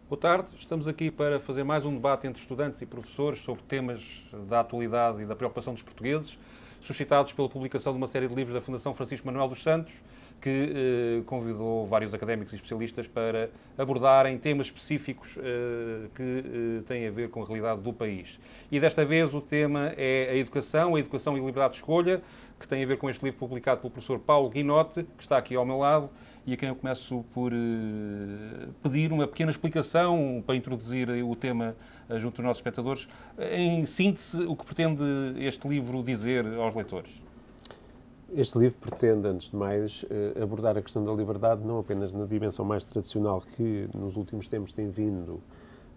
Boa tarde, estamos aqui para fazer mais um debate entre estudantes e professores sobre temas da atualidade e da preocupação dos portugueses, suscitados pela publicação de uma série de livros da Fundação Francisco Manuel dos Santos, que convidou vários académicos e especialistas para abordarem temas específicos que têm a ver com a realidade do país. E desta vez o tema é a educação e liberdade de escolha, que tem a ver com este livro publicado pelo professor Paulo Guinote, que está aqui ao meu lado, e a quem eu começo por pedir uma pequena explicação para introduzir o tema junto dos nossos espectadores. Em síntese, o que pretende este livro dizer aos leitores? Este livro pretende, antes de mais, abordar a questão da liberdade não apenas na dimensão mais tradicional que nos últimos tempos tem vindo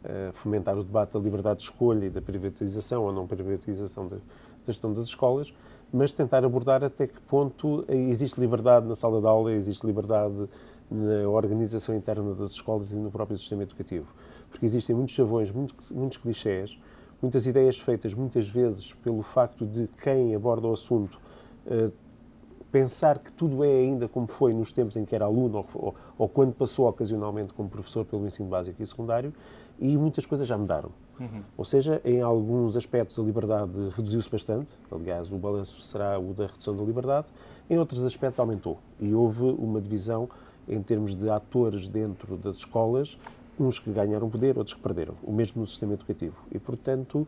a fomentar o debate da liberdade de escolha e da privatização ou não privatização da gestão das escolas, mas tentar abordar até que ponto existe liberdade na sala de aula, existe liberdade na organização interna das escolas e no próprio sistema educativo. Porque existem muitos chavões, muitos clichés, muitas ideias feitas muitas vezes pelo facto de quem aborda o assunto pensar que tudo é ainda como foi nos tempos em que era aluno ou quando passou ocasionalmente como professor pelo ensino básico e secundário, e muitas coisas já mudaram. Ou seja, em alguns aspectos a liberdade reduziu-se bastante, aliás, o balanço será o da redução da liberdade, em outros aspectos aumentou. E houve uma divisão em termos de atores dentro das escolas, uns que ganharam poder, outros que perderam, o mesmo no sistema educativo. E, portanto,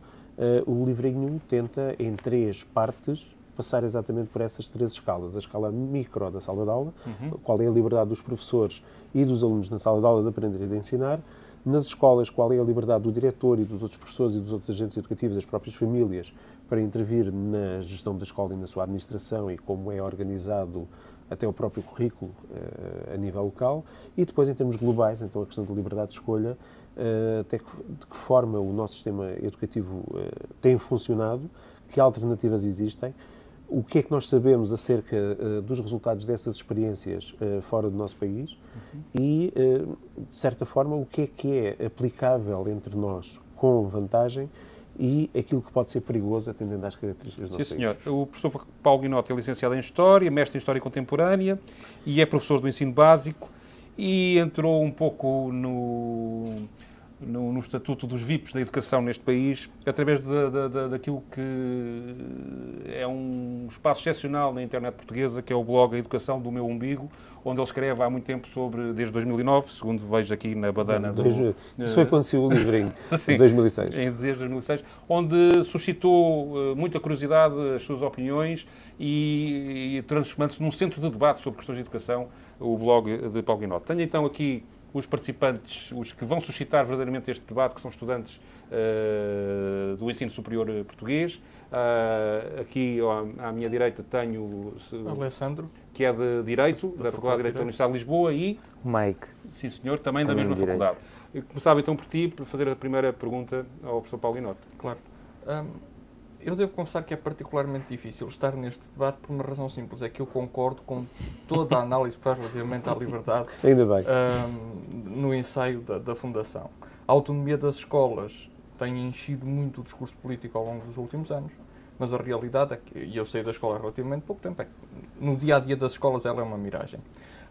o livrinho tenta, em 3 partes, passar exatamente por essas 3 escalas. A escala micro da sala de aula, qual é a liberdade dos professores e dos alunos na sala de aula de aprender e de ensinar. Nas escolas, qual é a liberdade do diretor e dos outros professores e dos outros agentes educativos, das próprias famílias, para intervir na gestão da escola e na sua administração e como é organizado até o próprio currículo a nível local. E depois, em termos globais, então a questão da liberdade de escolha, até de que forma o nosso sistema educativo tem funcionado, que alternativas existem, o que é que nós sabemos acerca dos resultados dessas experiências fora do nosso país e, de certa forma, o que é aplicável entre nós com vantagem e aquilo que pode ser perigoso atendendo às características do nosso Sim, senhor. país. O professor Paulo Guinote é licenciado em História, mestre em História Contemporânea e é professor do ensino básico e entrou um pouco no estatuto dos VIPs da educação neste país, através daquilo que é um espaço excepcional na internet portuguesa, que é o blog A Educação do Meu Umbigo, onde ele escreve há muito tempo sobre, desde 2009, segundo vejo aqui na badana Isso foi quando saiu o livro, em sim, 2006. Desde 2006, onde suscitou muita curiosidade, as suas opiniões e transformando-se num centro de debate sobre questões de educação, o blog de Paulo Guinote. Tenho então aqui os participantes, os que vão suscitar verdadeiramente este debate, que são estudantes do ensino superior português. Aqui à minha direita tenho o Alessandro, que é de Direito, da Faculdade de Direito da Universidade de Lisboa, e Mike. Sim, senhor, também da mesma faculdade. Eu começava então por ti, para fazer a primeira pergunta ao professor Paulo Guinote. Claro. Eu devo confessar que é particularmente difícil estar neste debate por uma razão simples, é que eu concordo com toda a análise que faz relativamente à liberdade Ainda bem. No ensaio da Fundação. A autonomia das escolas tem enchido muito o discurso político ao longo dos últimos anos, mas a realidade é que, e eu saí da escola há relativamente pouco tempo, é que no dia-a-dia das escolas ela é uma miragem.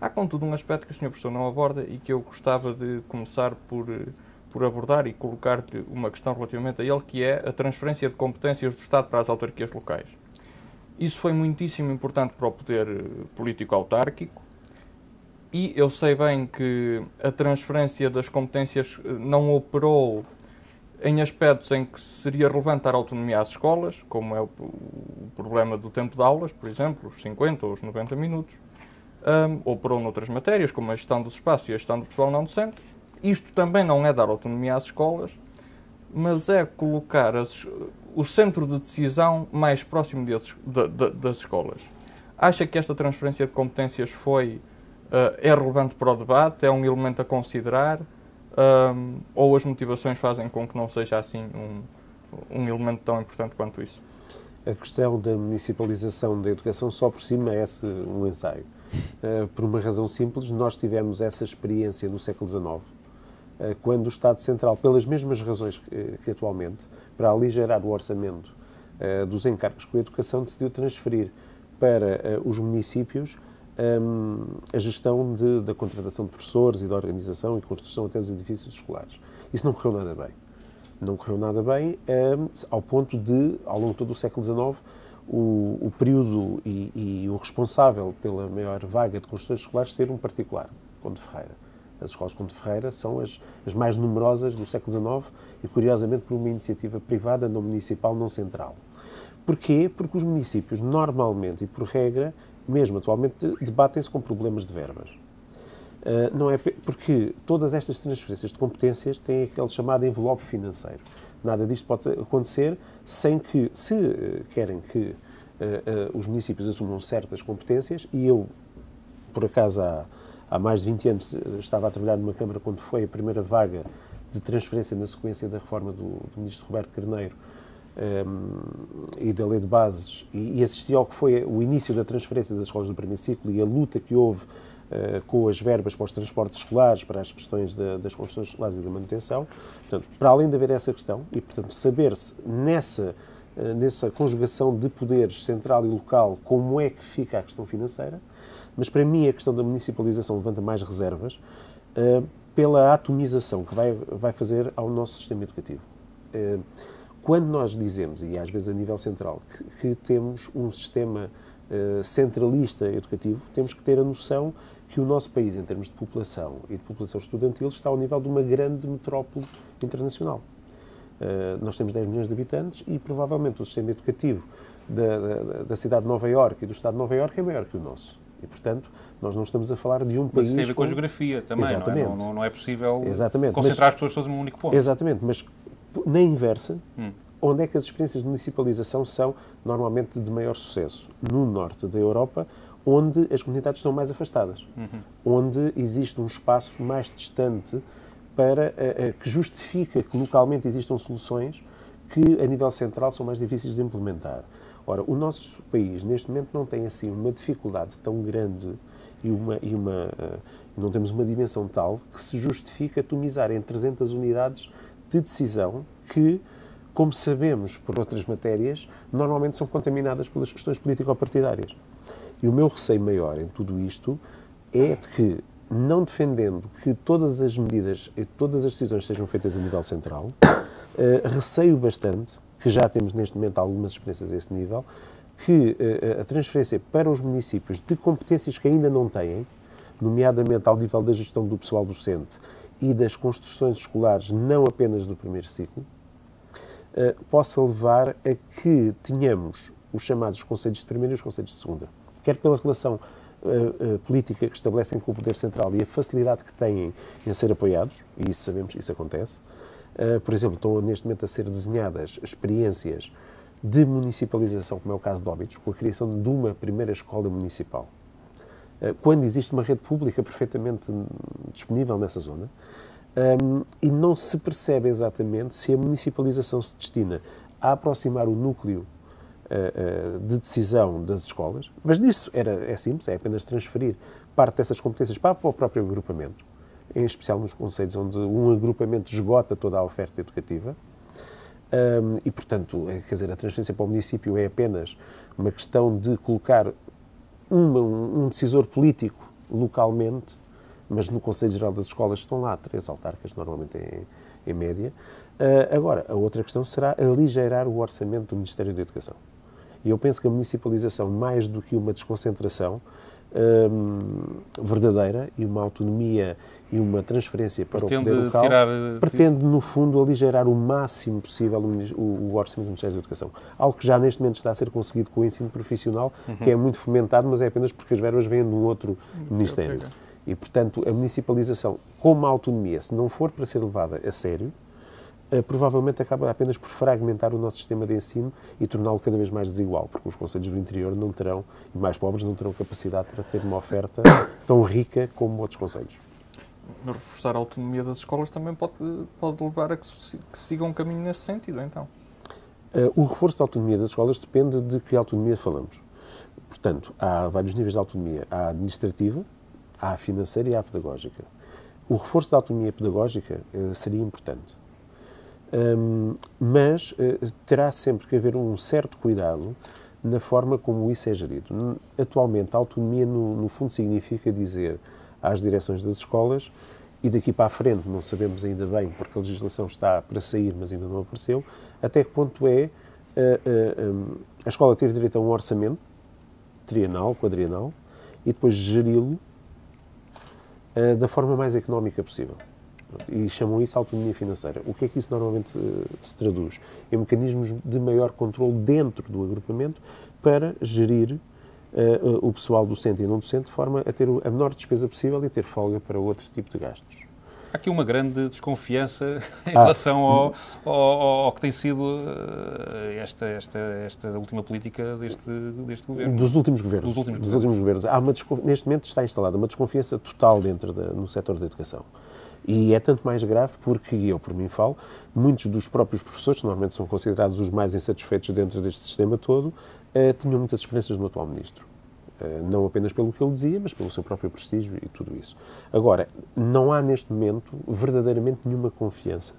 Há, contudo, um aspecto que o Sr. Professor não aborda e que eu gostava de começar por abordar e colocar-lhe uma questão relativamente a ele, que é a transferência de competências do Estado para as autarquias locais. Isso foi muitíssimo importante para o poder político autárquico e eu sei bem que a transferência das competências não operou em aspectos em que seria relevante dar autonomia às escolas, como é o problema do tempo de aulas, por exemplo, os 50 ou os 90 minutos, operou noutras matérias, como a gestão dos espaços e a gestão do pessoal não docente. Isto também não é dar autonomia às escolas, mas é colocar o centro de decisão mais próximo das escolas. Acha que esta transferência de competências é relevante para o debate, é um elemento a considerar, ou as motivações fazem com que não seja assim um elemento tão importante quanto isso? A questão da municipalização da educação só por si merece um ensaio. Por uma razão simples, nós tivemos essa experiência no século XIX, quando o Estado Central, pelas mesmas razões que atualmente, para aligerar o orçamento dos encargos com a educação, decidiu transferir para os municípios a gestão da contratação de professores e da organização e construção até dos edifícios escolares. Isso não correu nada bem. Não correu nada bem, ao ponto de, ao longo de todo o século XIX, o período e o responsável pela maior vaga de construções escolares ser um particular, Conde Ferreira. As escolas Conde Ferreira são as mais numerosas do século XIX e, curiosamente, por uma iniciativa privada, não municipal, não central. Porquê? Porque os municípios, normalmente e por regra, mesmo atualmente, debatem-se com problemas de verbas. Não é porque todas estas transferências de competências têm aquele chamado envelope financeiro. Nada disto pode acontecer sem que, se querem que os municípios assumam certas competências, e eu, por acaso, há mais de 20 anos estava a trabalhar numa Câmara quando foi a primeira vaga de transferência na sequência da reforma do Ministro Roberto Carneiro e da Lei de Bases, e assisti ao que foi o início da transferência das escolas do primeiro ciclo e a luta que houve com as verbas para os transportes escolares, para as questões das construções escolares e da manutenção. Portanto, para além de haver essa questão, e, portanto, saber-se nessa conjugação de poderes central e local como é que fica a questão financeira, mas para mim a questão da municipalização levanta mais reservas pela atomização que vai fazer ao nosso sistema educativo. Quando nós dizemos, e às vezes a nível central, que temos um sistema centralista educativo, temos que ter a noção que o nosso país, em termos de população e de população estudantil, está ao nível de uma grande metrópole internacional. Nós temos 10 milhões de habitantes e, provavelmente, o sistema educativo da cidade de Nova Iorque e do estado de Nova Iorque é maior que o nosso. E, portanto, nós não estamos a falar de um país... Mas isso tem a ver com a geografia também, exatamente. Não é possível exatamente. concentrar as pessoas todas num único ponto. Exatamente, mas na inversa, onde é que as experiências de municipalização são normalmente de maior sucesso? No norte da Europa, onde as comunidades estão mais afastadas, onde existe um espaço mais distante para que justifica que localmente existam soluções que a nível central são mais difíceis de implementar. Ora, o nosso país neste momento não tem assim uma dificuldade tão grande e não temos uma dimensão tal que se justifica atomizar em 300 unidades de decisão que, como sabemos por outras matérias, normalmente são contaminadas pelas questões político-partidárias. E o meu receio maior em tudo isto é de que, não defendendo que todas as medidas e todas as decisões sejam feitas a nível central, receio bastante, que já temos neste momento algumas experiências a esse nível, que a transferência para os municípios de competências que ainda não têm, nomeadamente ao nível da gestão do pessoal docente e das construções escolares, não apenas do primeiro ciclo, possa levar a que tenhamos os chamados conselhos de primeira e os conselhos de segunda. Quer pela relação política que estabelecem com o poder central e a facilidade que têm em ser apoiados, e isso sabemos que isso acontece. Por exemplo, estão neste momento a ser desenhadas experiências de municipalização, como é o caso de Óbidos, com a criação de uma primeira escola municipal. Quando existe uma rede pública perfeitamente disponível nessa zona, e não se percebe exatamente se a municipalização se destina a aproximar o núcleo de decisão das escolas, mas nisso é simples, é apenas transferir parte dessas competências para o próprio agrupamento, em especial nos concelhos onde um agrupamento esgota toda a oferta educativa, e, portanto, quer dizer, a transferência para o município é apenas uma questão de colocar um decisor político localmente, mas no Conselho Geral das Escolas estão lá 3 autarcas, normalmente em média. Agora, a outra questão será aligeirar o orçamento do Ministério da Educação. E eu penso que a municipalização, mais do que uma desconcentração verdadeira e uma autonomia e uma transferência para o poder local, pretende, no fundo, aligeirar o máximo possível o orçamento do Ministério da Educação. Algo que já neste momento está a ser conseguido com o ensino profissional, que é muito fomentado, mas é apenas porque as verbas vêm de um outro Ministério. E, portanto, a municipalização, com uma autonomia, se não for para ser levada a sério, provavelmente acaba apenas por fragmentar o nosso sistema de ensino e torná-lo cada vez mais desigual, porque os concelhos do interior não terão, e mais pobres, não terão capacidade para ter uma oferta tão rica como outros concelhos. Mas reforçar a autonomia das escolas também pode levar a que sigam um caminho nesse sentido, então? O reforço da autonomia das escolas depende de que autonomia falamos. Portanto, há vários níveis de autonomia. Há a administrativa, há a financeira e há a pedagógica. O reforço da autonomia pedagógica seria importante. Mas terá sempre que haver um certo cuidado na forma como isso é gerido. Atualmente, a autonomia, no fundo, significa dizer às direções das escolas, e daqui para a frente, não sabemos ainda bem, porque a legislação está para sair, mas ainda não apareceu, até que ponto é a escola ter direito a um orçamento trienal, quadrienal, e depois geri-lo da forma mais económica possível. E chamam isso autonomia financeira. O que é que isso normalmente se traduz? Em mecanismos de maior controle dentro do agrupamento para gerir o pessoal docente e não docente de forma a ter a menor despesa possível e ter folga para outro tipo de gastos. Há aqui uma grande desconfiança em relação ao que tem sido esta última política deste governo. Dos últimos governos. Dos últimos governos. Neste momento está instalada uma desconfiança total no setor da educação. E é tanto mais grave porque, eu por mim falo, muitos dos próprios professores, que normalmente são considerados os mais insatisfeitos dentro deste sistema todo, tinham muitas esperanças no atual Ministro. Não apenas pelo que ele dizia, mas pelo seu próprio prestígio e tudo isso. Agora, não há neste momento verdadeiramente nenhuma confiança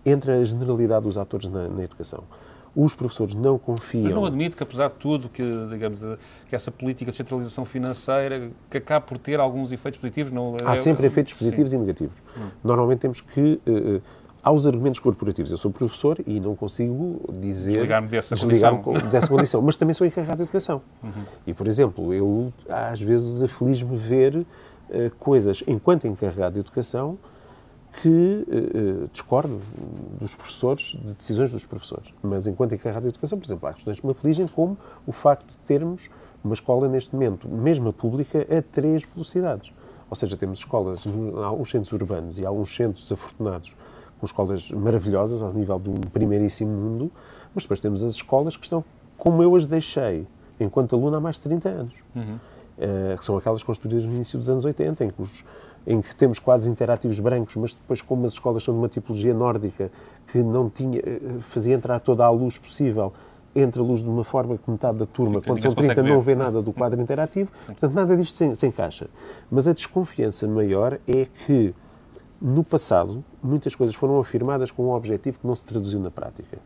entre a generalidade dos atores na educação. Os professores não confiam... Mas não admito que, apesar de tudo, que essa política de centralização financeira que acaba por ter alguns efeitos positivos... Não, há sempre efeitos positivos e negativos. Normalmente temos que... há os argumentos corporativos. Eu sou professor e não consigo desligar-me dessa condição. Mas também sou encarregado de educação. E, por exemplo, eu às vezes aflige-me ver coisas, enquanto encarregado de educação, que discordo dos professores, de decisões dos professores. Mas, enquanto encarregado de educação, por exemplo, há questões que me afligem, como o facto de termos uma escola, neste momento, mesmo a pública, a 3 velocidades. Ou seja, temos escolas, há alguns centros urbanos e há alguns centros afortunados, com escolas maravilhosas, ao nível de um primeiríssimo mundo, mas depois temos as escolas que estão como eu as deixei, enquanto aluno, há mais de 30 anos. Que são aquelas construídas no início dos anos 80, em que temos quadros interativos brancos, mas depois, como as escolas são de uma tipologia nórdica, que não fazia entrar toda a luz possível, entra a luz de uma forma que metade da turma, quando são 30, não vê nada do quadro interativo, portanto, nada disto se encaixa. Mas a desconfiança maior é que, no passado, muitas coisas foram afirmadas com um objetivo que não se traduziu na prática.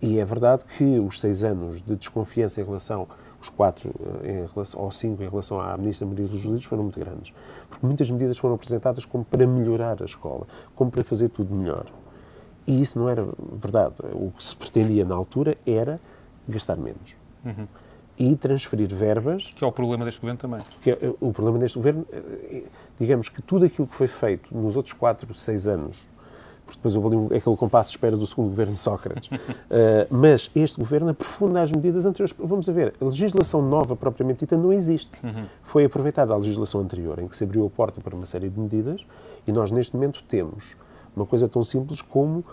E é verdade que os 6 anos de desconfiança em relação, os 4 ou 5 em relação à Ministra Maria dos Lírios foram muito grandes. Porque muitas medidas foram apresentadas como para melhorar a escola, como para fazer tudo melhor. E isso não era verdade. O que se pretendia na altura era gastar menos. E transferir verbas... Que é o problema deste governo também. O problema deste governo, digamos que tudo aquilo que foi feito nos outros 4, 6 anos, porque depois houve ali aquele compasso de espera do segundo governo de Sócrates, mas este governo aprofunda as medidas anteriores. Vamos a ver, a legislação nova propriamente dita não existe. Foi aproveitada a legislação anterior, em que se abriu a porta para uma série de medidas, e nós neste momento temos uma coisa tão simples como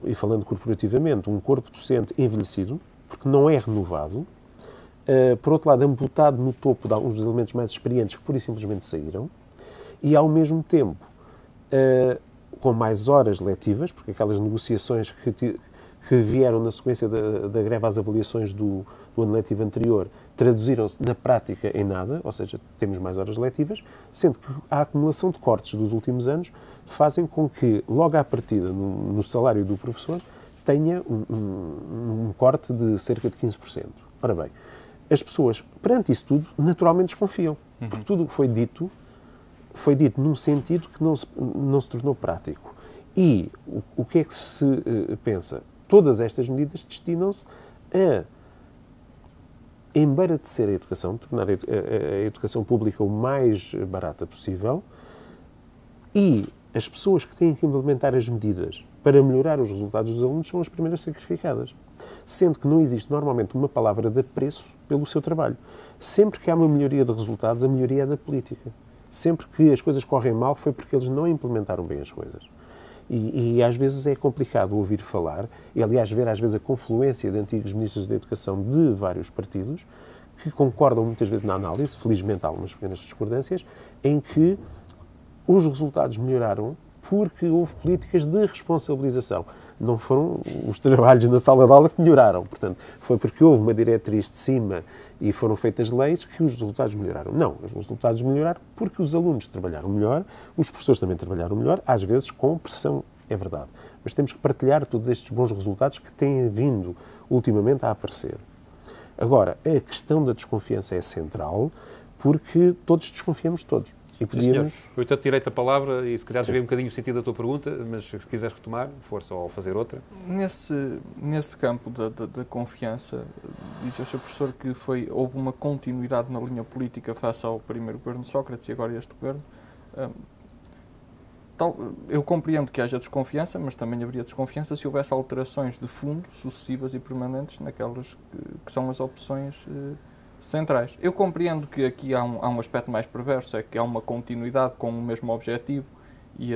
e falando corporativamente, um corpo docente envelhecido, porque não é renovado, por outro lado, amputado no topo de alguns dos elementos mais experientes que pura e simplesmente saíram, e ao mesmo tempo com mais horas letivas, porque aquelas negociações que vieram na sequência da greve às avaliações do ano letivo anterior traduziram-se na prática em nada, ou seja, temos mais horas letivas, sendo que a acumulação de cortes dos últimos anos fazem com que, logo à partida, no salário do professor, tenha um corte de cerca de 15%. Ora bem, as pessoas, perante isso tudo, naturalmente desconfiam, porque tudo o que foi dito num sentido que não se tornou prático. E o que é que se pensa? Todas estas medidas destinam-se a embaratecer a educação, tornar a educação pública o mais barata possível, e as pessoas que têm que implementar as medidas para melhorar os resultados dos alunos são as primeiras sacrificadas. Sendo que não existe normalmente uma palavra de apreço pelo seu trabalho. Sempre que há uma melhoria de resultados, a melhoria é da política. Sempre que as coisas correm mal foi porque eles não implementaram bem as coisas. E às vezes é complicado ouvir falar, e aliás ver às vezes a confluência de antigos ministros da Educação de vários partidos, que concordam muitas vezes na análise, felizmente há algumas pequenas discordâncias, em que os resultados melhoraram porque houve políticas de responsabilização. Não foram os trabalhos na sala de aula que melhoraram. Portanto, foi porque houve uma diretriz de cima e foram feitas leis que os resultados melhoraram. Não, os resultados melhoraram porque os alunos trabalharam melhor, os professores também trabalharam melhor, às vezes com pressão, é verdade. Mas temos que partilhar todos estes bons resultados que têm vindo ultimamente a aparecer. Agora, a questão da desconfiança é central, porque todos desconfiamos de todos. E podíamos... Sim, eu te tirei-te a palavra e se calhar desviei um bocadinho o sentido da tua pergunta, mas se quiseres retomar, força, ou fazer outra. Nesse campo da confiança, diz o Sr. Professor que houve uma continuidade na linha política face ao primeiro governo de Sócrates e agora este governo. Eu compreendo que haja desconfiança, mas também haveria desconfiança se houvesse alterações de fundo sucessivas e permanentes naquelas que são as opções centrais. Eu compreendo que aqui há um aspecto mais perverso, é que há uma continuidade com o mesmo objetivo e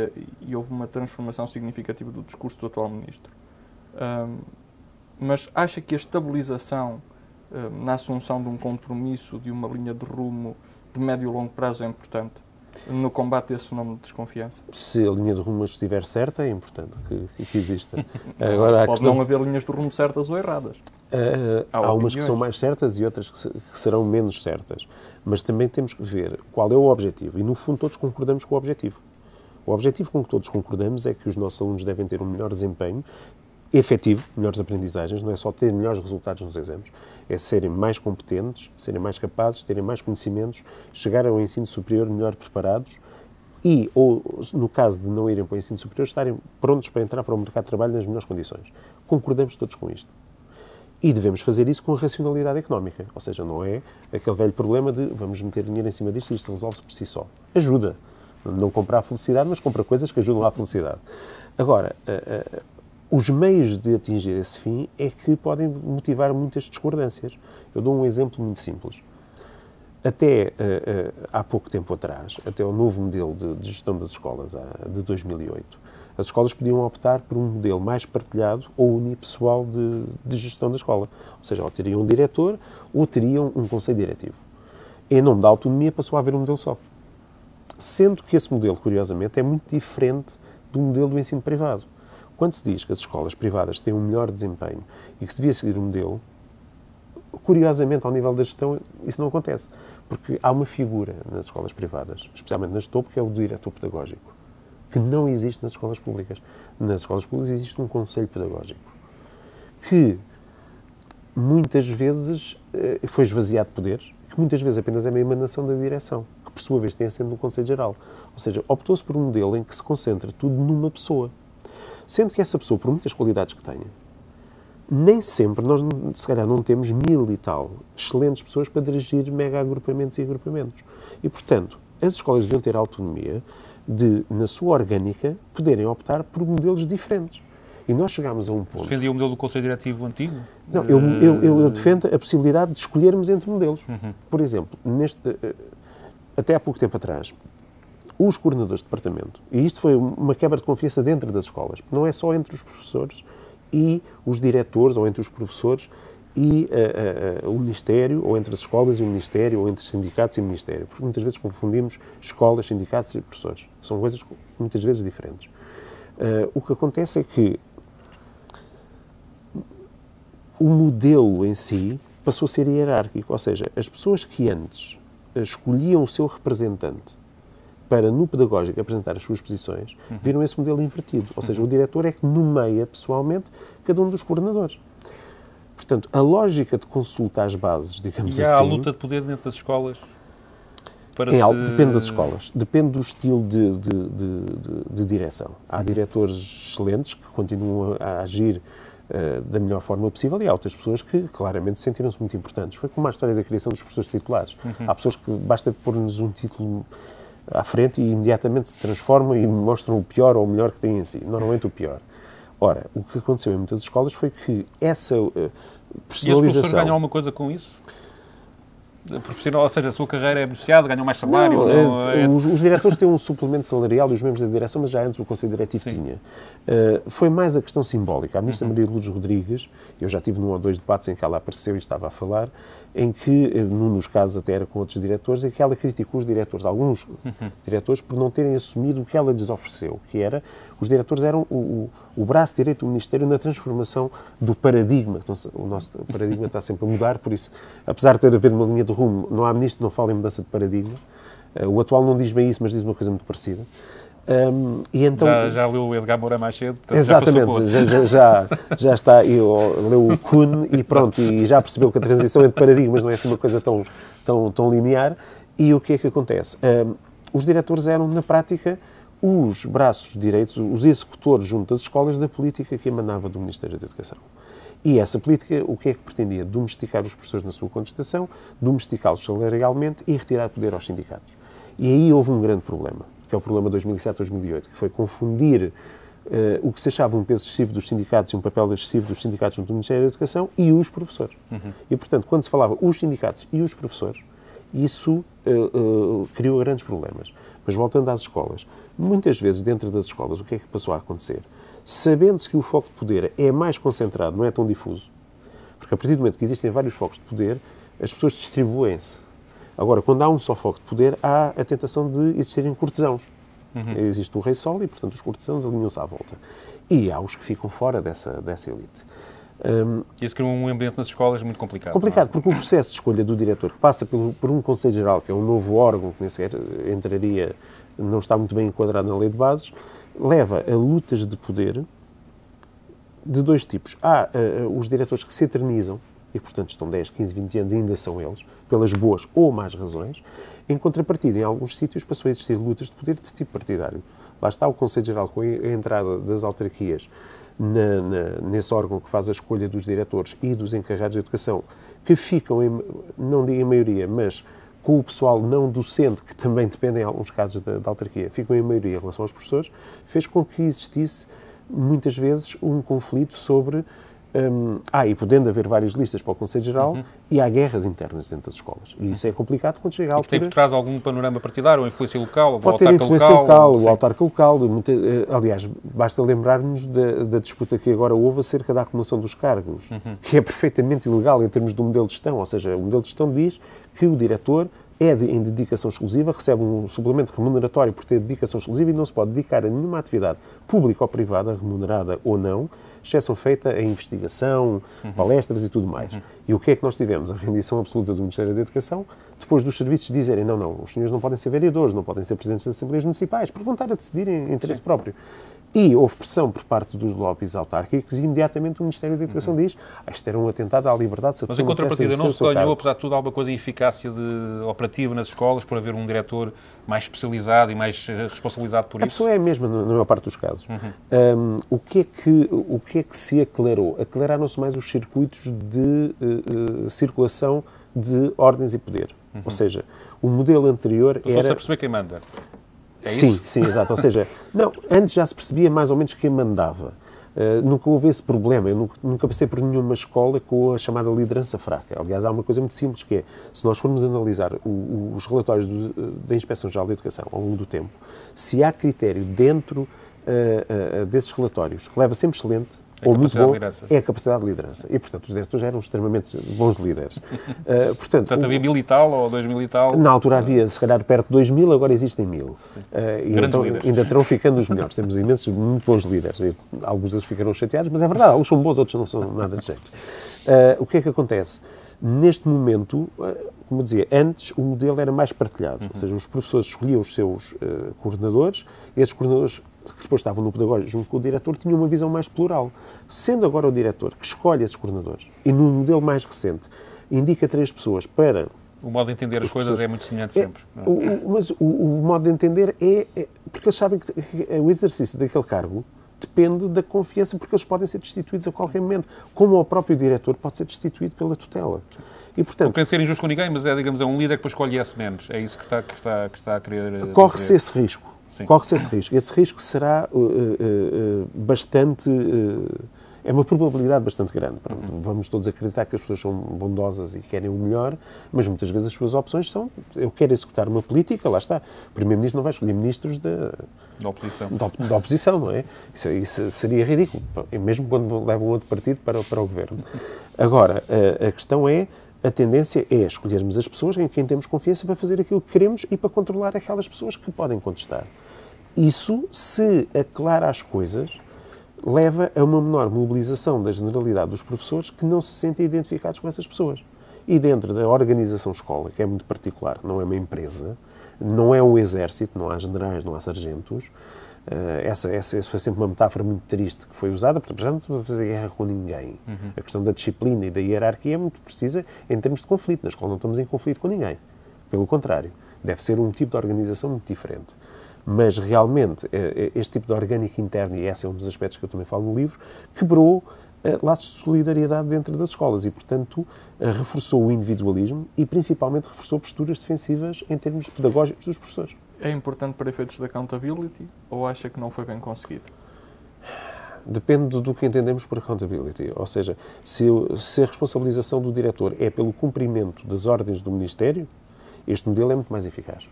houve uma transformação significativa do discurso do atual Ministro. Mas acha que a estabilização na assunção de um compromisso, de uma linha de rumo de médio e longo prazo é importante no combate a esse fenómeno de desconfiança? Se a linha de rumo estiver certa, é importante que exista. Agora, pode não haver linhas de rumo certas ou erradas. Há umas que são mais certas e outras que serão menos certas. Mas também temos que ver qual é o objetivo. E, no fundo, todos concordamos com o objetivo. O objetivo com que todos concordamos é que os nossos alunos devem ter um melhor desempenho efetivo, melhores aprendizagens, não é só ter melhores resultados nos exames, é serem mais competentes, serem mais capazes, terem mais conhecimentos, chegar ao ensino superior melhor preparados e, ou no caso de não irem para o ensino superior, estarem prontos para entrar para o mercado de trabalho nas melhores condições. Concordamos todos com isto. E devemos fazer isso com racionalidade económica, ou seja, não é aquele velho problema de vamos meter dinheiro em cima disto e isto resolve-se por si só. Ajuda. Não compra a felicidade, mas compra coisas que ajudam à felicidade. Agora, os meios de atingir esse fim é que podem motivar muitas discordâncias. Eu dou um exemplo muito simples. Até há pouco tempo atrás, até o novo modelo de gestão das escolas, de 2008, as escolas podiam optar por um modelo mais partilhado ou unipessoal de gestão da escola. Ou seja, ou teriam um diretor ou teriam um conselho diretivo. Em nome da autonomia passou a haver um modelo só. Sendo que esse modelo, curiosamente, é muito diferente do modelo do ensino privado. Quando se diz que as escolas privadas têm um melhor desempenho e que se devia seguir o modelo, curiosamente, ao nível da gestão, isso não acontece. Porque há uma figura nas escolas privadas, especialmente nas TOP, que é o do diretor pedagógico, que não existe nas escolas públicas. Nas escolas públicas existe um conselho pedagógico, que muitas vezes foi esvaziado de poderes, que muitas vezes apenas é uma emanação da direção, que por sua vez tem assento no Conselho Geral. Ou seja, optou-se por um modelo em que se concentra tudo numa pessoa. Sendo que essa pessoa, por muitas qualidades que tenha, nem sempre, nós se calhar não temos 1000 e tal excelentes pessoas para dirigir mega agrupamentos e agrupamentos. E, portanto, as escolas deviam ter a autonomia de, na sua orgânica, poderem optar por modelos diferentes. E nós chegámos a um ponto... Defendia o modelo do Conselho Diretivo antigo? Não, eu defendo a possibilidade de escolhermos entre modelos. Por exemplo, até há pouco tempo atrás, os coordenadores de departamento, e isto foi uma quebra de confiança dentro das escolas, não é só entre os professores e os diretores, ou entre os professores e o Ministério, ou entre as escolas e o Ministério, ou entre os sindicatos e o Ministério, porque muitas vezes confundimos escolas, sindicatos e professores. São coisas muitas vezes diferentes. O que acontece é que o modelo em si passou a ser hierárquico, ou seja, as pessoas que antes escolhiam o seu representante para, no pedagógico, apresentar as suas posições, viram esse modelo invertido. Ou seja, o diretor é que nomeia pessoalmente cada um dos coordenadores. Portanto, a lógica de consulta às bases, digamos assim... E há a luta de poder dentro das escolas? Depende das escolas. Depende do estilo de direção. Há diretores excelentes que continuam a agir da melhor forma possível e há outras pessoas que claramente sentiram-se muito importantes. Foi como a história da criação dos professores titulares. Há pessoas que basta pôr-nos um título à frente e imediatamente se transformam e mostram o pior ou o melhor que têm em si. Normalmente o pior. Ora, o que aconteceu em muitas escolas foi que essa personalização... E os professores ganham alguma coisa com isso? Profissional, ou seja, a sua carreira é beneficiada, ganham mais salário? Os diretores têm um suplemento salarial e os membros da direção, mas já antes o Conselho Diretivo tinha. Foi mais a questão simbólica. A ministra Maria Lourdes Rodrigues, eu já tive 1 ou 2 debates em que ela apareceu e estava a falar, em que, num dos casos até era com outros diretores, em que ela criticou os diretores, alguns diretores, por não terem assumido o que ela lhes ofereceu, que era, os diretores eram o braço direito do Ministério na transformação do paradigma. Então, o nosso paradigma está sempre a mudar, por isso, apesar de ter havido uma linha de rumo, não há ministro que não fale em mudança de paradigma. O atual não diz bem isso, mas diz uma coisa muito parecida. E então, já leu o Edgar Moura mais cedo? Exatamente, já está, leu o Kuhn e pronto, e já percebeu que a transição entre paradigmas não é assim uma coisa tão linear. E o que é que acontece? Os diretores eram, na prática, os braços direitos, os executores junto das escolas da política que emanava do Ministério da Educação. E essa política, o que é que pretendia? Domesticar os professores na sua contestação, domesticá-los salarialmente e retirar poder aos sindicatos. E aí houve um grande problema, que é o problema 2007-2008, que foi confundir o que se achava um peso excessivo dos sindicatos e um papel excessivo dos sindicatos junto do Ministério da Educação e os professores. E, portanto, quando se falava os sindicatos e os professores, isso criou grandes problemas. Mas voltando às escolas, muitas vezes dentro das escolas o que é que passou a acontecer? Sabendo-se que o foco de poder é mais concentrado, não é tão difuso, porque a partir do momento que existem vários focos de poder, as pessoas distribuem-se. Agora, quando há um só foco de poder, há a tentação de existirem cortesãos. Existe o rei Sol e, portanto, os cortesãos alinham-se à volta. E há os que ficam fora dessa elite. Isso cria um ambiente nas escolas muito complicado. Complicado, porque o processo de escolha do diretor, que passa por um Conselho Geral, que é um novo órgão, que nem sequer entraria, não está muito bem enquadrado na lei de bases, leva a lutas de poder de dois tipos. Há os diretores que se eternizam, e, portanto, estão 10, 15, 20 anos e ainda são eles, pelas boas ou más razões. Em contrapartida, em alguns sítios, passou a existir lutas de poder de tipo partidário. Lá está o Conselho Geral, com a entrada das autarquias nesse órgão que faz a escolha dos diretores e dos encarregados de educação, que ficam, não digo em maioria, mas com o pessoal não docente, que também depende em alguns casos da autarquia, ficam em maioria em relação aos professores, fez com que existisse, muitas vezes, um conflito sobre... e podendo haver várias listas para o Conselho Geral, e há guerras internas dentro das escolas. E isso é complicado quando chega à altura... E tem por trás algum panorama partidário, ou influência local, ou pode ter influência local, o autarca local. Aliás, basta lembrarmos da disputa que agora houve acerca da acumulação dos cargos, que é perfeitamente ilegal em termos do modelo de gestão. Ou seja, o modelo de gestão diz que o diretor é em dedicação exclusiva, recebe um suplemento remuneratório por ter dedicação exclusiva e não se pode dedicar a nenhuma atividade pública ou privada, remunerada ou não, exceção feita a investigação, palestras e tudo mais. E o que é que nós tivemos? A rendição absoluta do Ministério da Educação, depois dos serviços dizerem não, os senhores não podem ser vereadores, não podem ser presidentes das Assembleias Municipais, por vontade a decidir em interesse próprio. E houve pressão por parte dos lobbies autárquicos e imediatamente o Ministério da Educação diz isto era um atentado à liberdade. Mas em contrapartida não se ganhou, apesar de tudo, alguma coisa em eficácia operativa nas escolas por haver um diretor mais especializado e mais responsabilizado por isso? A pessoa é a mesma na maior parte dos casos. O que é que se aclarou? Aclararam-se mais os circuitos de circulação de ordens e poder. Ou seja, o modelo anterior era... Estou-se a perceber quem manda. É sim, isso? sim, exato. Ou seja, antes já se percebia mais ou menos quem mandava. Nunca houve esse problema. Eu nunca passei por nenhuma escola com a chamada liderança fraca. Aliás, há uma coisa muito simples que é, se nós formos analisar os relatórios da Inspeção-Geral da Educação ao longo do tempo, se há critério dentro desses relatórios que leva sempre excelente, ou muito bom, é a capacidade de liderança. E, portanto, os diretores eram extremamente bons líderes. Portanto, havia 1.000 e tal, ou 2.000 e tal? Na altura havia, se calhar, perto de 2.000, agora existem 1.000. E então ainda terão ficando os melhores. Temos imensos, muito bons líderes. E alguns deles ficaram chateados, mas é verdade, alguns são bons, outros não são nada de jeito. O que é que acontece? Neste momento, como eu dizia, antes o modelo era mais partilhado. Ou seja, os professores escolhiam os seus coordenadores, e esses coordenadores que depois estavam no pedagógico junto com o diretor, tinham uma visão mais plural. Sendo agora o diretor que escolhe esses coordenadores, e num modelo mais recente, indica 3 pessoas para... O modo de entender as coisas é muito semelhante sempre. Mas o modo de entender é... Porque eles sabem que o exercício daquele cargo depende da confiança, porque eles podem ser destituídos a qualquer momento, como o próprio diretor pode ser destituído pela tutela. E, portanto, não quero ser injusto com ninguém, mas é um líder que depois escolhe menos. É isso que está a querer corre-se esse risco. Sim. Corre-se esse risco. Esse risco será bastante... é uma probabilidade bastante grande. Vamos todos acreditar que as pessoas são bondosas e querem o melhor, mas muitas vezes as suas opções são... Eu quero executar uma política, lá está. O Primeiro-Ministro não vai escolher ministros da oposição, não é? Isso seria ridículo, mesmo quando levam outro partido para o governo. Agora, a questão é... A tendência é escolhermos as pessoas em quem temos confiança para fazer aquilo que queremos e para controlar aquelas pessoas que podem contestar. Isso, se aclara as coisas, leva a uma menor mobilização da generalidade dos professores que não se sentem identificados com essas pessoas. E dentro da organização escola, que é muito particular, não é uma empresa, Não é um exército, não há generais, não há sargentos. Essa foi sempre uma metáfora muito triste que foi usada, porque já não estamos a fazer guerra com ninguém. A questão da disciplina e da hierarquia é muito precisa em termos de conflito. Na escola não estamos em conflito com ninguém. Pelo contrário, deve ser um tipo de organização muito diferente. Mas, realmente, este tipo de orgânica interna, e esse é um dos aspectos que eu também falo no livro, quebrou laços de solidariedade dentro das escolas e, portanto, reforçou o individualismo e, principalmente, reforçou posturas defensivas em termos pedagógicos dos professores. É importante para efeitos de accountability ou acha que não foi bem conseguido? Depende do que entendemos por accountability. Ou seja, se a responsabilização do diretor é pelo cumprimento das ordens do Ministério, este modelo é muito mais eficaz.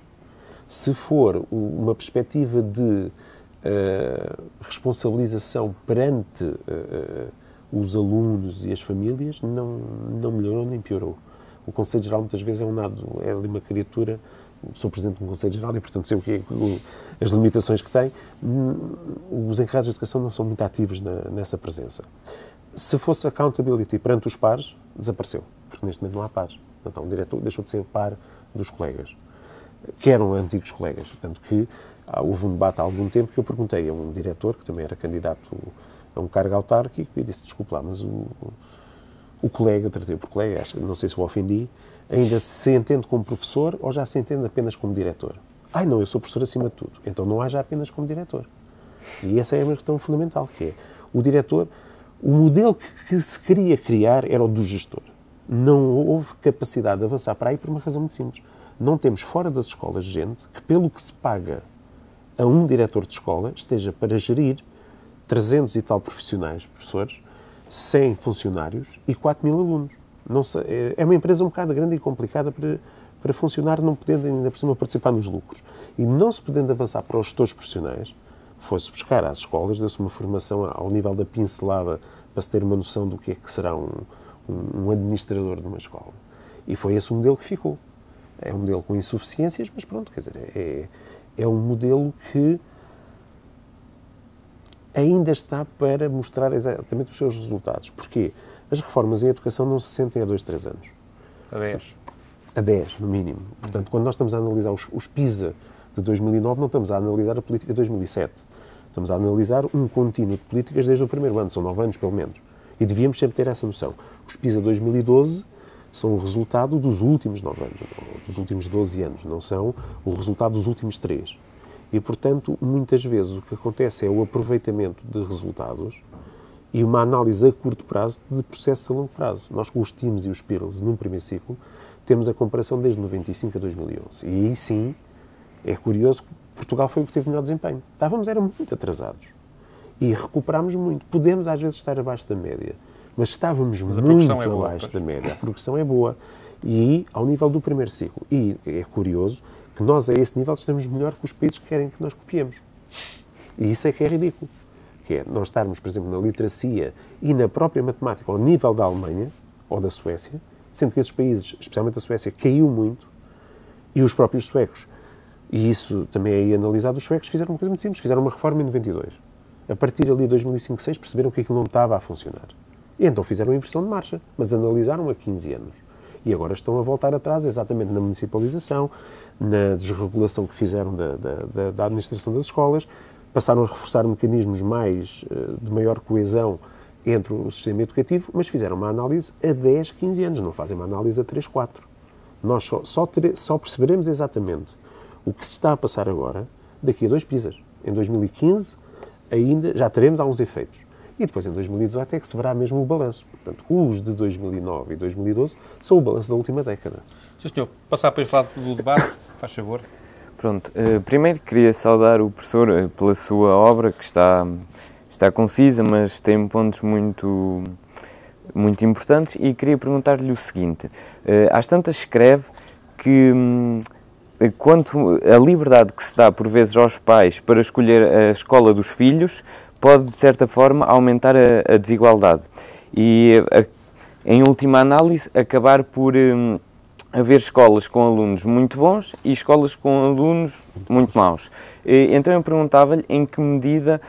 Se for uma perspectiva de responsabilização perante os alunos e as famílias, não melhorou nem piorou. O Conselho Geral muitas vezes é ali uma criatura. Sou Presidente do Conselho Geral e, portanto, sei o que é as limitações que tem. Os encarregados de educação não são muito ativos nessa presença. Se fosse accountability perante os pares, desapareceu, porque neste momento não há pares. Então, o diretor deixou de ser par dos colegas, que eram antigos colegas. Tanto que houve um debate há algum tempo que eu perguntei a um diretor, que também era candidato a um cargo autárquico, e disse, desculpe lá, mas o colega, tratei por colega, não sei se o ofendi, ainda se entende como professor ou já se entende apenas como diretor? Não, eu sou professor acima de tudo. Então não haja apenas como diretor. E essa é uma questão fundamental, que é o diretor, o modelo que se queria criar era o do gestor. Não houve capacidade de avançar para aí por uma razão muito simples. Não temos fora das escolas gente que, pelo que se paga a um diretor de escola, esteja para gerir 300 e tal profissionais, professores, 100 funcionários e 4.000 alunos. Não sei, é uma empresa um bocado grande e complicada para funcionar, não podendo ainda por cima participar nos lucros. E não se podendo avançar para os gestores profissionais, foi-se buscar às escolas, deu-se uma formação ao nível da pincelada para se ter uma noção do que é que será um administrador de uma escola. E foi esse o modelo que ficou. É um modelo com insuficiências, mas pronto, quer dizer, é um modelo que ainda está para mostrar exatamente os seus resultados. Porquê? As reformas em educação não se sentem há 2, 3 anos. A 10. A 10, no mínimo. Portanto, quando nós estamos a analisar os PISA de 2009, não estamos a analisar a política de 2007. Estamos a analisar um contínuo de políticas desde o primeiro ano, são 9 anos pelo menos. E devíamos sempre ter essa noção. Os PISA 2012 são o resultado dos últimos 9 anos, dos últimos 12 anos, não são o resultado dos últimos 3. E, portanto, muitas vezes o que acontece é o aproveitamento de resultados e uma análise a curto prazo de processos a longo prazo. Nós, com os TIMSS e os PIRLS, num primeiro ciclo, temos a comparação desde 95 a 2011. E aí, sim, é curioso que Portugal foi o que teve melhor desempenho. Éramos muito atrasados. E recuperámos muito. Podemos, às vezes, estar abaixo da média, mas estávamos muito abaixo da média. A progressão é boa. E ao nível do primeiro ciclo. E é curioso que nós, a esse nível, estamos melhor que os países que querem que nós copiemos. E isso é que é ridículo. Que é nós estarmos, por exemplo, na literacia e na própria matemática ao nível da Alemanha ou da Suécia, sendo que esses países, especialmente a Suécia, caiu muito, e os próprios suecos, e isso também é aí analisado, os suecos fizeram uma coisa muito simples, fizeram uma reforma em 92. A partir ali de 2005, 2006, perceberam que aquilo não estava a funcionar. E então fizeram a inversão de marcha, mas analisaram a 15 anos. E agora estão a voltar atrás, exatamente na municipalização, na desregulação que fizeram da administração das escolas, passaram a reforçar mecanismos de maior coesão entre o sistema educativo, mas fizeram uma análise a 10, 15 anos, não fazem uma análise a 3, 4. Nós só perceberemos exatamente o que se está a passar agora daqui a 2 PISAs. Em 2015 ainda já teremos alguns efeitos. E depois em 2018 é que se verá mesmo o balanço. Portanto, os de 2009 e 2012 são o balanço da última década. Sim, senhor. Passar para este lado do debate, faz favor. Pronto, primeiro queria saudar o professor pela sua obra, que está concisa, mas tem pontos muito importantes, e queria perguntar-lhe o seguinte: às tantas escreve que quanto a liberdade que se dá por vezes aos pais para escolher a escola dos filhos pode, de certa forma, aumentar a desigualdade e, em última análise, acabar por haver escolas com alunos muito bons e escolas com alunos muito maus. Então eu perguntava-lhe em que medida,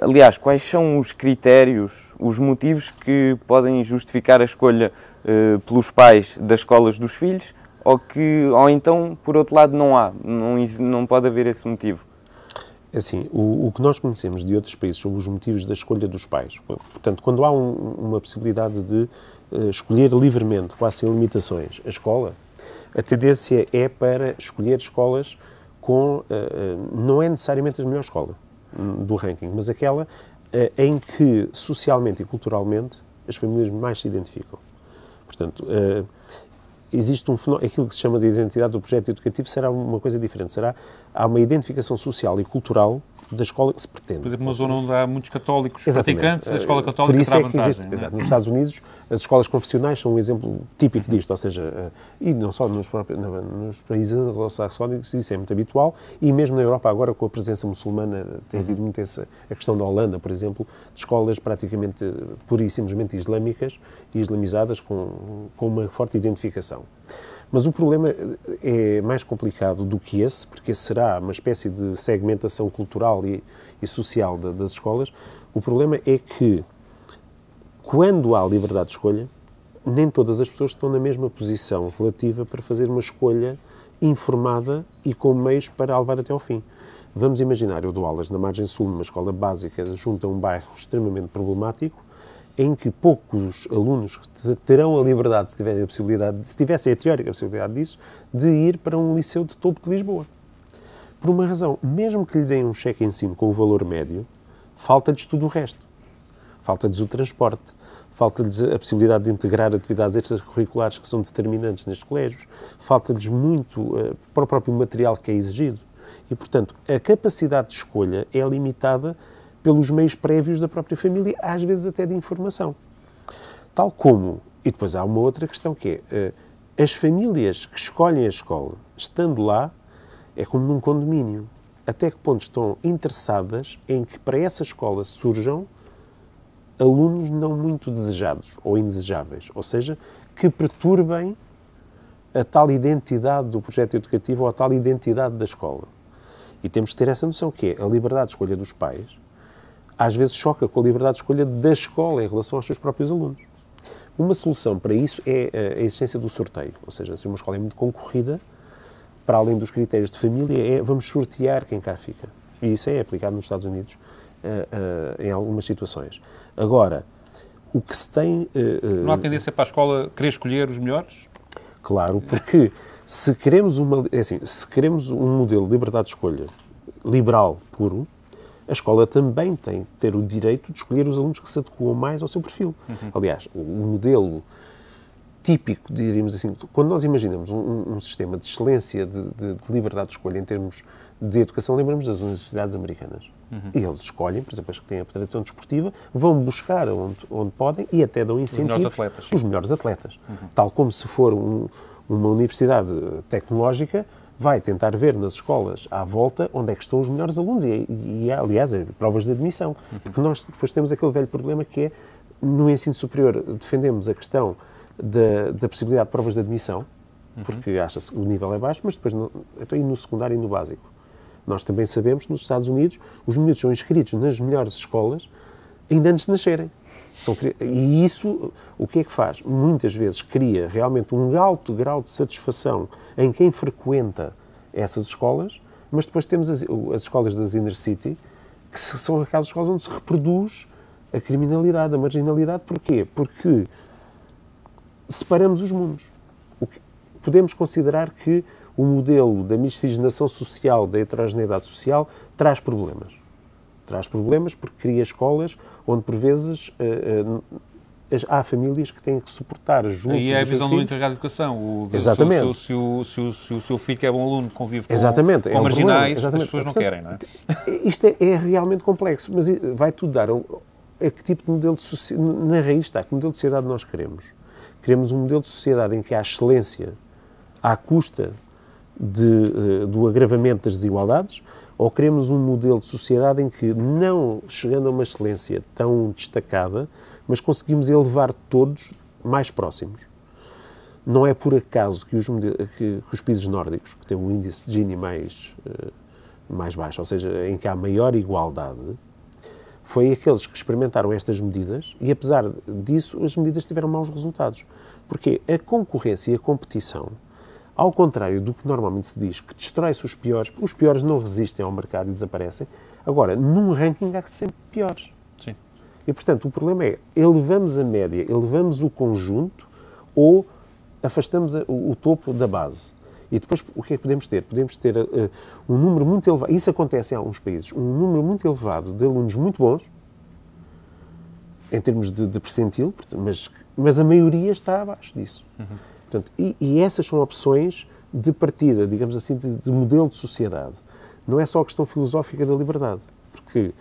aliás, quais são os critérios, os motivos que podem justificar a escolha pelos pais das escolas dos filhos ou então, por outro lado, não há, não pode haver esse motivo? Assim, o que nós conhecemos de outros países sobre os motivos da escolha dos pais, portanto, quando há uma possibilidade de escolher livremente, quase sem limitações, a escola, a tendência é para escolher escolas com, não é necessariamente a melhor escola do ranking, mas aquela em que socialmente e culturalmente as famílias mais se identificam. Portanto, existe um fenómeno, aquilo que se chama de identidade do projeto educativo será uma coisa diferente, há uma identificação social e cultural da escola que se pretende. Por exemplo, uma zona onde há muitos católicos Exatamente. praticantes, a escola católica terá vantagem. Exato. Nos Estados Unidos, as escolas confessionais são um exemplo típico disto, ou seja, e não só nos países anglo-saxónicos, isso é muito habitual, e mesmo na Europa agora, com a presença muçulmana, tem havido muito a questão da Holanda, por exemplo, de escolas praticamente pura e simplesmente islâmicas e islamizadas com uma forte identificação. Mas o problema é mais complicado do que esse, porque esse será uma espécie de segmentação cultural e social das escolas. O problema é que, quando há liberdade de escolha, nem todas as pessoas estão na mesma posição relativa para fazer uma escolha informada e com meios para a levar até ao fim. Vamos imaginar, eu dou aulas na margem sul, numa escola básica, junto a um bairro extremamente problemático, em que poucos alunos terão a liberdade, se tivessem a teórica possibilidade disso, de ir para um liceu de topo de Lisboa. Por uma razão, mesmo que lhe deem um cheque em ensino com o valor médio, falta-lhes tudo o resto. Falta-lhes o transporte, falta-lhes a possibilidade de integrar atividades extracurriculares que são determinantes nestes colégios, falta-lhes muito para o próprio material que é exigido. E, portanto, a capacidade de escolha é limitada pelos meios prévios da própria família, às vezes até de informação. Tal como, e depois há uma outra questão que é, as famílias que escolhem a escola, estando lá, é como num condomínio. Até que ponto estão interessadas em que para essa escola surjam alunos não muito desejados ou indesejáveis, ou seja, que perturbem a tal identidade do projeto educativo ou a tal identidade da escola. E temos que ter essa noção que é a liberdade de escolha dos pais às vezes choca com a liberdade de escolha da escola em relação aos seus próprios alunos. Uma solução para isso é a existência do sorteio, ou seja, se uma escola é muito concorrida, para além dos critérios de família, vamos sortear quem cá fica. E isso é aplicado nos Estados Unidos em algumas situações. Agora, o que se tem... Não há tendência para a escola querer escolher os melhores? Claro, porque se queremos se queremos um modelo de liberdade de escolha liberal puro, a escola também tem que ter o direito de escolher os alunos que se adequam mais ao seu perfil. Aliás, o modelo típico, diríamos assim, quando nós imaginamos um sistema de excelência de liberdade de escolha em termos de educação, lembramos das universidades americanas. E eles escolhem, por exemplo, as que têm a tradição desportiva, vão buscar onde podem e até dão incentivos os melhores atletas. Tal como se for uma universidade tecnológica, vai tentar ver nas escolas à volta onde é que estão os melhores alunos e aliás, provas de admissão. Porque nós depois temos aquele velho problema que é, no ensino superior, defendemos a questão da possibilidade de provas de admissão, porque acha-se que o nível é baixo, mas depois, então, e no secundário e no básico. Nós também sabemos que nos Estados Unidos os miúdos são inscritos nas melhores escolas ainda antes de nascerem. E isso, o que é que faz? Muitas vezes cria realmente um alto grau de satisfação em quem frequenta essas escolas, mas depois temos as escolas das inner city, que são aquelas escolas onde se reproduz a criminalidade, a marginalidade. Porquê? Porque separamos os mundos. Podemos considerar que o modelo da miscigenação social, da heterogeneidade social, traz problemas. Traz problemas porque cria escolas onde, por vezes, há famílias que têm que suportar junto. Aí é a visão do integrado de educação. Exatamente. Se o seu filho que é bom aluno convive com um marginais, problema. as pessoas não querem, não é? Isto é realmente complexo, mas vai tudo dar a que tipo de modelo de sociedade, na raiz está, que modelo de sociedade nós queremos. Queremos um modelo de sociedade em que há excelência à custa do agravamento das desigualdades, ou queremos um modelo de sociedade em que, não chegando a uma excelência tão destacada, mas conseguimos elevar todos mais próximos. Não é por acaso que os países nórdicos, que têm um índice de Gini mais baixo, ou seja, em que há maior igualdade, foi aqueles que experimentaram estas medidas e, apesar disso, as medidas tiveram maus resultados. Porque a concorrência e a competição Ao contrário do que normalmente se diz, que destrói-se os piores não resistem ao mercado e desaparecem. Agora, num ranking há sempre piores. Sim. E, portanto, o problema é, elevamos a média, elevamos o conjunto ou afastamos o topo da base. E depois, o que é que podemos ter? Podemos ter um número muito elevado, isso acontece em alguns países, um número muito elevado de alunos muito bons, em termos de percentil, mas a maioria está abaixo disso. Portanto, e essas são opções de partida, digamos assim, de modelo de sociedade. Não é só a questão filosófica da liberdade, porque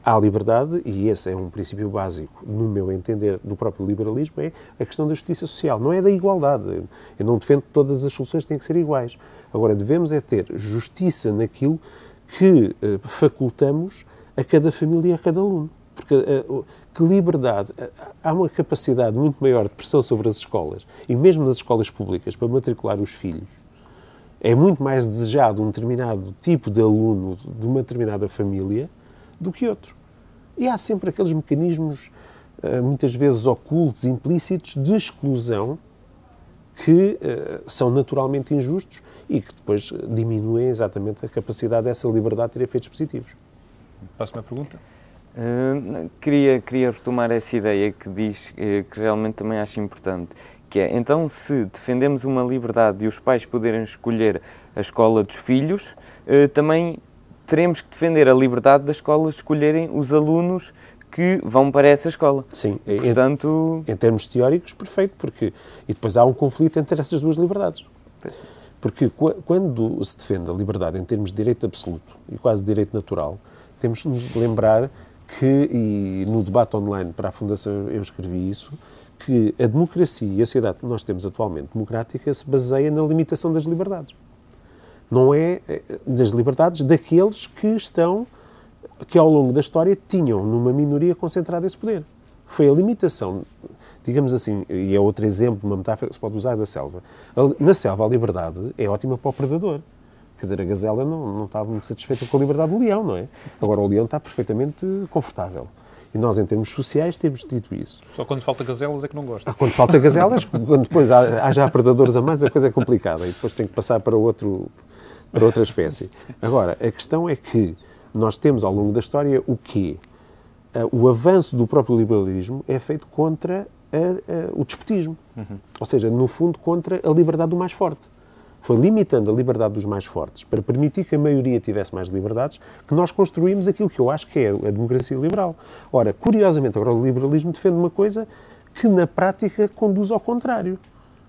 há liberdade, e esse é um princípio básico, no meu entender, do próprio liberalismo, é a questão da justiça social, não é da igualdade. Eu não defendo que todas as soluções têm que ser iguais. Agora, devemos é ter justiça naquilo que facultamos a cada família e a cada aluno. Porque que liberdade, há uma capacidade muito maior de pressão sobre as escolas, e mesmo nas escolas públicas, para matricular os filhos. É muito mais desejado um determinado tipo de aluno de uma determinada família do que outro. E há sempre aqueles mecanismos, muitas vezes ocultos, implícitos, de exclusão que são naturalmente injustos e que depois diminuem exatamente a capacidade dessa liberdade de ter efeitos positivos. Próxima pergunta. Queria retomar essa ideia que diz, que realmente também acho importante, que é, então, se defendemos uma liberdade de os pais poderem escolher a escola dos filhos, também teremos que defender a liberdade das escolas escolherem os alunos que vão para essa escola. Sim, portanto... em termos teóricos, perfeito, porque... E depois há um conflito entre essas duas liberdades. Porque quando se defende a liberdade em termos de direito absoluto e quase direito natural, temos de nos lembrar que, e no debate online para a Fundação eu escrevi isso, que a democracia e a sociedade que nós temos atualmente democrática se baseia na limitação das liberdades. Não é das liberdades daqueles que ao longo da história tinham numa minoria concentrada esse poder. Foi a limitação, digamos assim, e é outro exemplo, uma metáfora que se pode usar da selva. Na selva a liberdade é ótima para o predador. Quer dizer, a gazela não estava muito satisfeita com a liberdade do leão, não é? Agora o leão está perfeitamente confortável. E nós, em termos sociais, temos dito isso. Só quando falta gazelas é que não gosta. Quando falta gazelas, quando depois há já predadores a mais, a coisa é complicada e depois tem que passar para outra espécie. Agora, a questão é que nós temos ao longo da história o quê? O avanço do próprio liberalismo é feito contra o despotismo. Ou seja, no fundo, contra a liberdade do mais forte. Foi limitando a liberdade dos mais fortes para permitir que a maioria tivesse mais liberdades que nós construímos aquilo que eu acho que é a democracia liberal. Ora, curiosamente, agora o liberalismo defende uma coisa que na prática conduz ao contrário,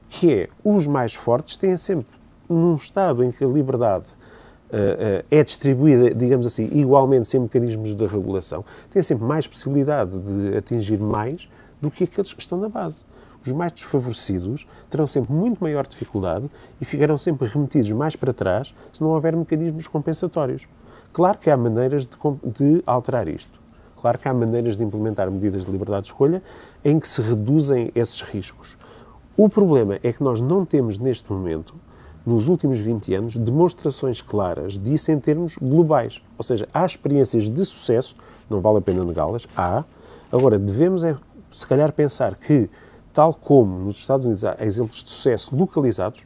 que é os mais fortes têm sempre, num Estado em que a liberdade é distribuída, digamos assim, igualmente sem mecanismos de regulação, têm sempre mais possibilidade de atingir mais do que aqueles que estão na base. Os mais desfavorecidos terão sempre muito maior dificuldade e ficarão sempre remetidos mais para trás se não houver mecanismos compensatórios. Claro que há maneiras de alterar isto. Claro que há maneiras de implementar medidas de liberdade de escolha em que se reduzem esses riscos. O problema é que nós não temos neste momento, nos últimos 20 anos, demonstrações claras disso em termos globais. Ou seja, há experiências de sucesso, não vale a pena negá-las, há. Agora, devemos, se calhar, pensar que tal como nos Estados Unidos há exemplos de sucesso localizados,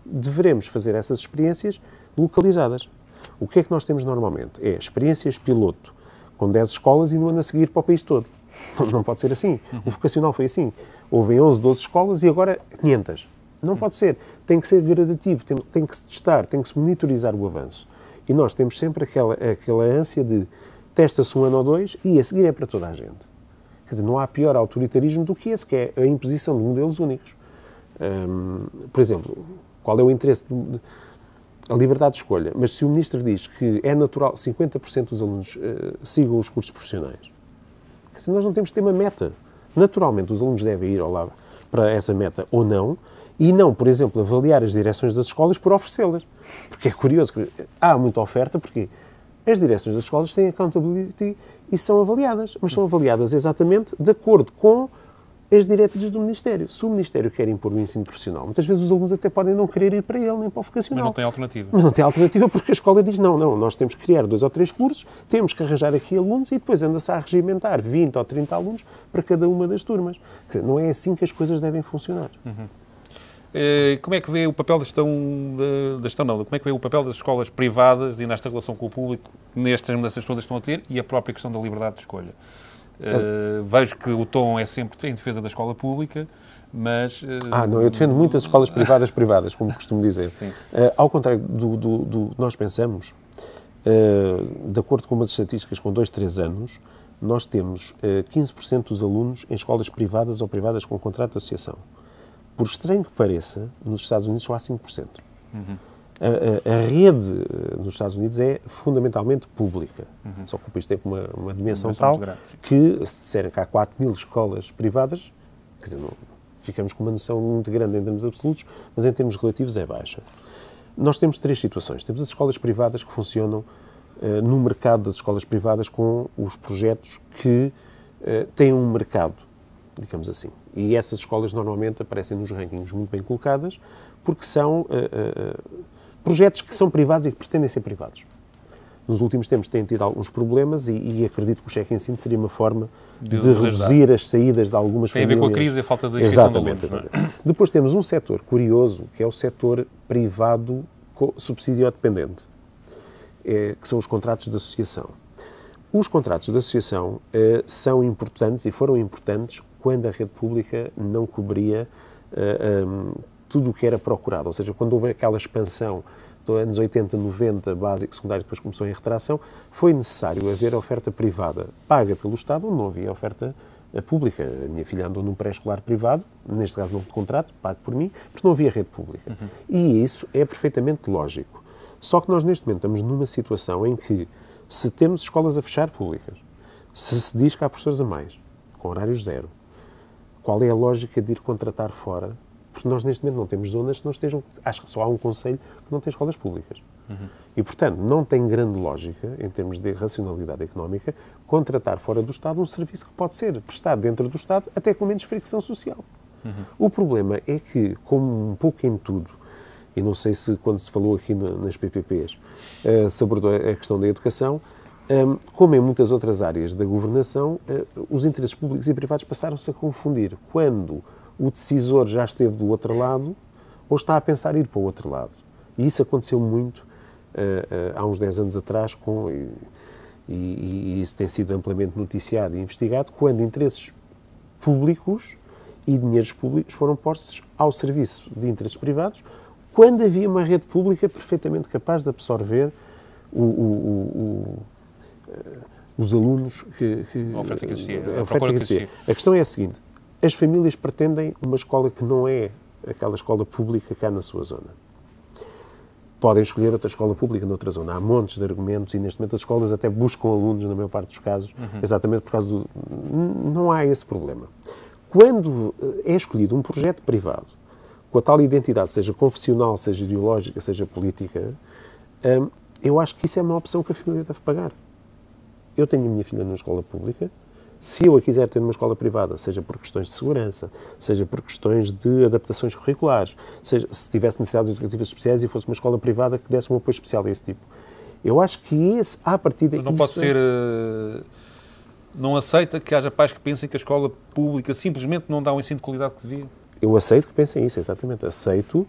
deveremos fazer essas experiências localizadas. O que é que nós temos normalmente? É experiências piloto, com 10 escolas e no ano a seguir para o país todo. Não pode ser assim. O vocacional foi assim. Houve 11, 12 escolas e agora 500. Não pode ser. Tem que ser gradativo, tem que se testar, tem que se monitorizar o avanço. E nós temos sempre aquela ânsia de testa-se um ano ou dois e a seguir é para toda a gente. Quer dizer, não há pior autoritarismo do que esse, que é a imposição de modelos únicos. Por exemplo, qual é o interesse? A liberdade de escolha. Mas se o Ministro diz que é natural 50% dos alunos sigam os cursos profissionais, quer dizer, nós não temos que ter uma meta. Naturalmente, os alunos devem ir lá para essa meta ou não, e não, por exemplo, avaliar as direções das escolas por oferecê-las. Porque é curioso que há muita oferta, porque as direções das escolas têm accountability e são avaliadas, mas são avaliadas exatamente de acordo com as diretrizes do Ministério. Se o Ministério quer impor o ensino profissional, muitas vezes os alunos até podem não querer ir para ele, nem para o vocacional. Mas não tem alternativa. Mas não tem alternativa porque a escola diz, não, nós temos que criar 2 ou 3 cursos, temos que arranjar aqui alunos e depois anda-se a regimentar 20 ou 30 alunos para cada uma das turmas. Quer dizer, não é assim que as coisas devem funcionar. Como é que vê o papel da gestão, como é que vê o papel das escolas privadas e nesta relação com o público, nestas mudanças todas que estão a ter, e a própria questão da liberdade de escolha? Vejo que o tom é sempre em defesa da escola pública, mas... não, eu defendo muito as escolas privadas, como costumo dizer. Ao contrário do que nós pensamos, de acordo com umas estatísticas com 2, 3 anos, nós temos 15% dos alunos em escolas privadas ou privadas com contrato de associação. Por estranho que pareça, nos Estados Unidos só há 5%. A rede nos Estados Unidos é fundamentalmente pública. Só que isto tem uma dimensão tal que, se disserem que há 4.000 escolas privadas, quer dizer, ficamos com uma noção muito grande em termos absolutos, mas em termos relativos é baixa. Nós temos 3 situações. Temos as escolas privadas que funcionam no mercado das escolas privadas com os projetos que têm um mercado, digamos assim. E essas escolas normalmente aparecem nos rankings muito bem colocadas porque são projetos que são privados e que pretendem ser privados. Nos últimos tempos têm tido alguns problemas e acredito que o cheque ensino seria uma forma de reduzir as saídas de algumas famílias. Tem a ver com a crise e a falta de aquisição de alimentos. Depois temos um setor curioso, que é o setor privado subsidio-dependente, que são os contratos de associação. Os contratos de associação são importantes e foram importantes quando a rede pública não cobria tudo o que era procurado. Ou seja, quando houve aquela expansão dos anos 80, 90, básico, secundário, depois começou em retração, foi necessário haver oferta privada paga pelo Estado, onde não havia oferta pública. A minha filha andou num pré-escolar privado, neste caso não de contrato, pago por mim, porque não havia rede pública. E isso é perfeitamente lógico. Só que nós, neste momento, estamos numa situação em que, se temos escolas a fechar públicas, se diz que há professores a mais, com horário zero, qual é a lógica de ir contratar fora? Porque nós, neste momento, não temos zonas que não estejam... Acho que só há um concelho que não tem escolas públicas. E, portanto, não tem grande lógica, em termos de racionalidade económica, contratar fora do Estado um serviço que pode ser prestado dentro do Estado, até com menos fricção social. O problema é que, como um pouco em tudo, e não sei se, quando se falou aqui nas PPPs, se abordou a questão da educação, como em muitas outras áreas da governação, os interesses públicos e privados passaram-se a confundir quando o decisor já esteve do outro lado ou está a pensar ir para o outro lado. E isso aconteceu muito há uns 10 anos atrás, e isso tem sido amplamente noticiado e investigado, quando interesses públicos e dinheiros públicos foram postos ao serviço de interesses privados, quando havia uma rede pública perfeitamente capaz de absorver os alunos a oferta que existia. A questão é a seguinte: as famílias pretendem uma escola que não é aquela escola pública cá na sua zona. Podem escolher outra escola pública noutra zona. Há montes de argumentos e, neste momento, as escolas até buscam alunos, na maior parte dos casos, exatamente por causa do... Não há esse problema. Quando é escolhido um projeto privado, com a tal identidade, seja confessional, seja ideológica, seja política, eu acho que isso é uma opção que a família deve pagar. Eu tenho a minha filha numa escola pública. Se eu a quiser ter numa escola privada, seja por questões de segurança, seja por questões de adaptações curriculares, seja se tivesse necessidades educativas especiais e fosse uma escola privada que desse um apoio especial a esse tipo, eu acho que esse, à partida... Mas não pode ser... Não aceita que haja pais que pensem que a escola pública simplesmente não dá o ensino de qualidade que devia? Eu aceito que pensem isso, exatamente. Aceito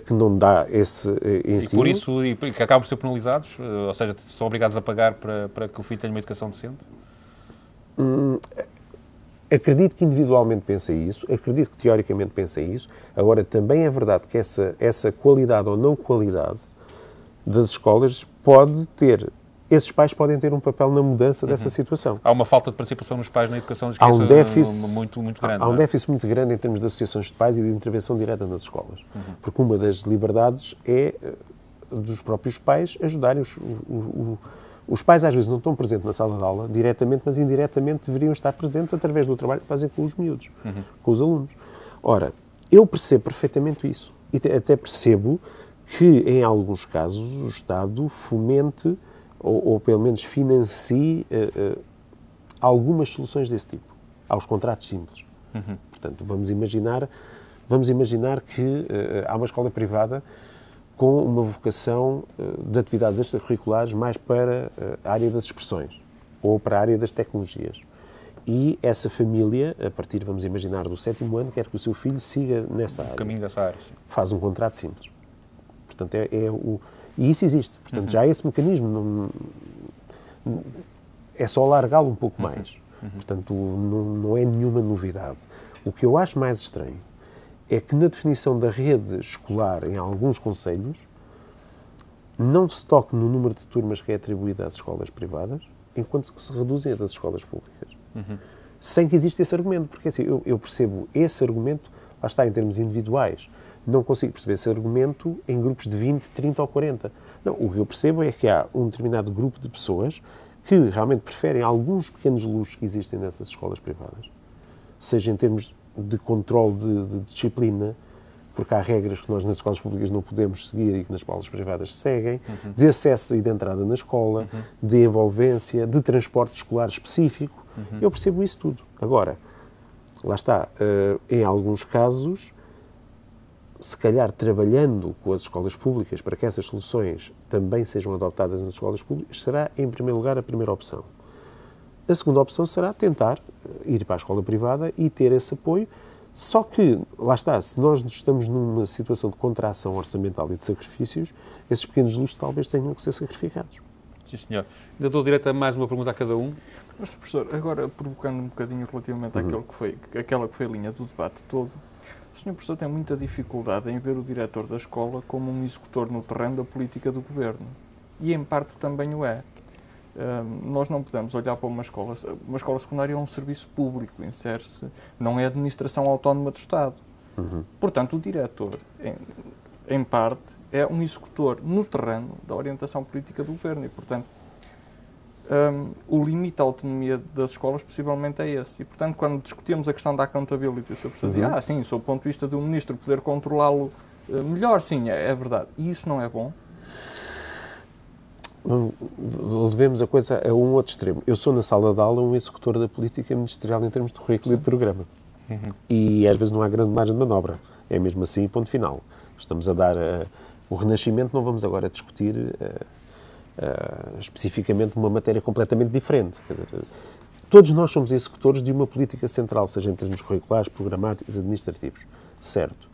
que não dá esse ensino. E por isso, e que acabam por ser penalizados? Ou seja, são obrigados a pagar para que o filho tenha uma educação decente? Acredito que individualmente pensem isso, acredito que teoricamente pensem isso. Agora, também é verdade que essa qualidade ou não qualidade das escolas pode ter... Esses pais podem ter um papel na mudança dessa situação. Há uma falta de participação dos pais na educação das crianças. Há um déficit muito grande. Há um déficit muito grande em termos de associações de pais e de intervenção direta nas escolas. Porque uma das liberdades é dos próprios pais ajudarem os pais às vezes não estão presentes na sala de aula diretamente, mas indiretamente deveriam estar presentes através do trabalho que fazem com os miúdos, com os alunos. Ora, eu percebo perfeitamente isso. E até percebo que, em alguns casos, o Estado fomente ou pelo menos financie algumas soluções desse tipo, aos contratos simples. Portanto, vamos imaginar que há uma escola privada com uma vocação de atividades extracurriculares mais para a área das expressões ou para a área das tecnologias. E essa família, a partir, vamos imaginar, do 7º ano, quer que o seu filho siga nessa área. O caminho dessa área, sim. Faz um contrato simples. Portanto, e isso existe. Portanto, já há esse mecanismo. É só largá-lo um pouco mais. Portanto, não é nenhuma novidade. O que eu acho mais estranho é que na definição da rede escolar em alguns concelhos não se toque no número de turmas que é atribuído às escolas privadas, enquanto que se reduzem a das escolas públicas. Sem que exista esse argumento, porque assim, eu percebo esse argumento, lá está, em termos individuais. Não consigo perceber esse argumento em grupos de 20, 30 ou 40. Não, o que eu percebo é que há um determinado grupo de pessoas que realmente preferem alguns pequenos luxos que existem nessas escolas privadas, seja em termos de controle de disciplina, porque há regras que nós nas escolas públicas não podemos seguir e que nas escolas privadas seguem, de acesso e de entrada na escola, de envolvência, de transporte escolar específico. Eu percebo isso tudo. Agora, lá está, em alguns casos, se calhar trabalhando com as escolas públicas para que essas soluções também sejam adotadas nas escolas públicas, será, em primeiro lugar, a primeira opção. A segunda opção será tentar ir para a escola privada e ter esse apoio. Só que, lá está, se nós estamos numa situação de contração orçamental e de sacrifícios, esses pequenos luxos talvez tenham que ser sacrificados. Sim, senhor. Ainda dou direito a mais uma pergunta a cada um. Mas, professor, agora provocando um bocadinho relativamente àquela que foi a linha do debate todo, o senhor professor tem muita dificuldade em ver o diretor da escola como um executor no terreno da política do governo. E, em parte, também o é. Nós não podemos olhar para uma escola secundária é um serviço público, insere-se, não é administração autónoma do Estado. Portanto, o diretor, em parte, é um executor no terreno da orientação política do governo e, portanto, o limite à autonomia das escolas possivelmente é esse. E, portanto, quando discutimos a questão da accountability, o senhor professor dizia, sim, sob o ponto de vista de um ministro poder controlá-lo melhor, sim, é verdade. E isso não é bom? Levemos a coisa a um outro extremo. Eu sou, na sala de aula, um executor da política ministerial em termos de currículo e de programa. E, às vezes, não há grande margem de manobra. É mesmo assim, ponto final. Estamos a dar o renascimento, não vamos agora discutir especificamente uma matéria completamente diferente. Quer dizer, todos nós somos executores de uma política central, seja em termos curriculares, programáticos, administrativos. Certo.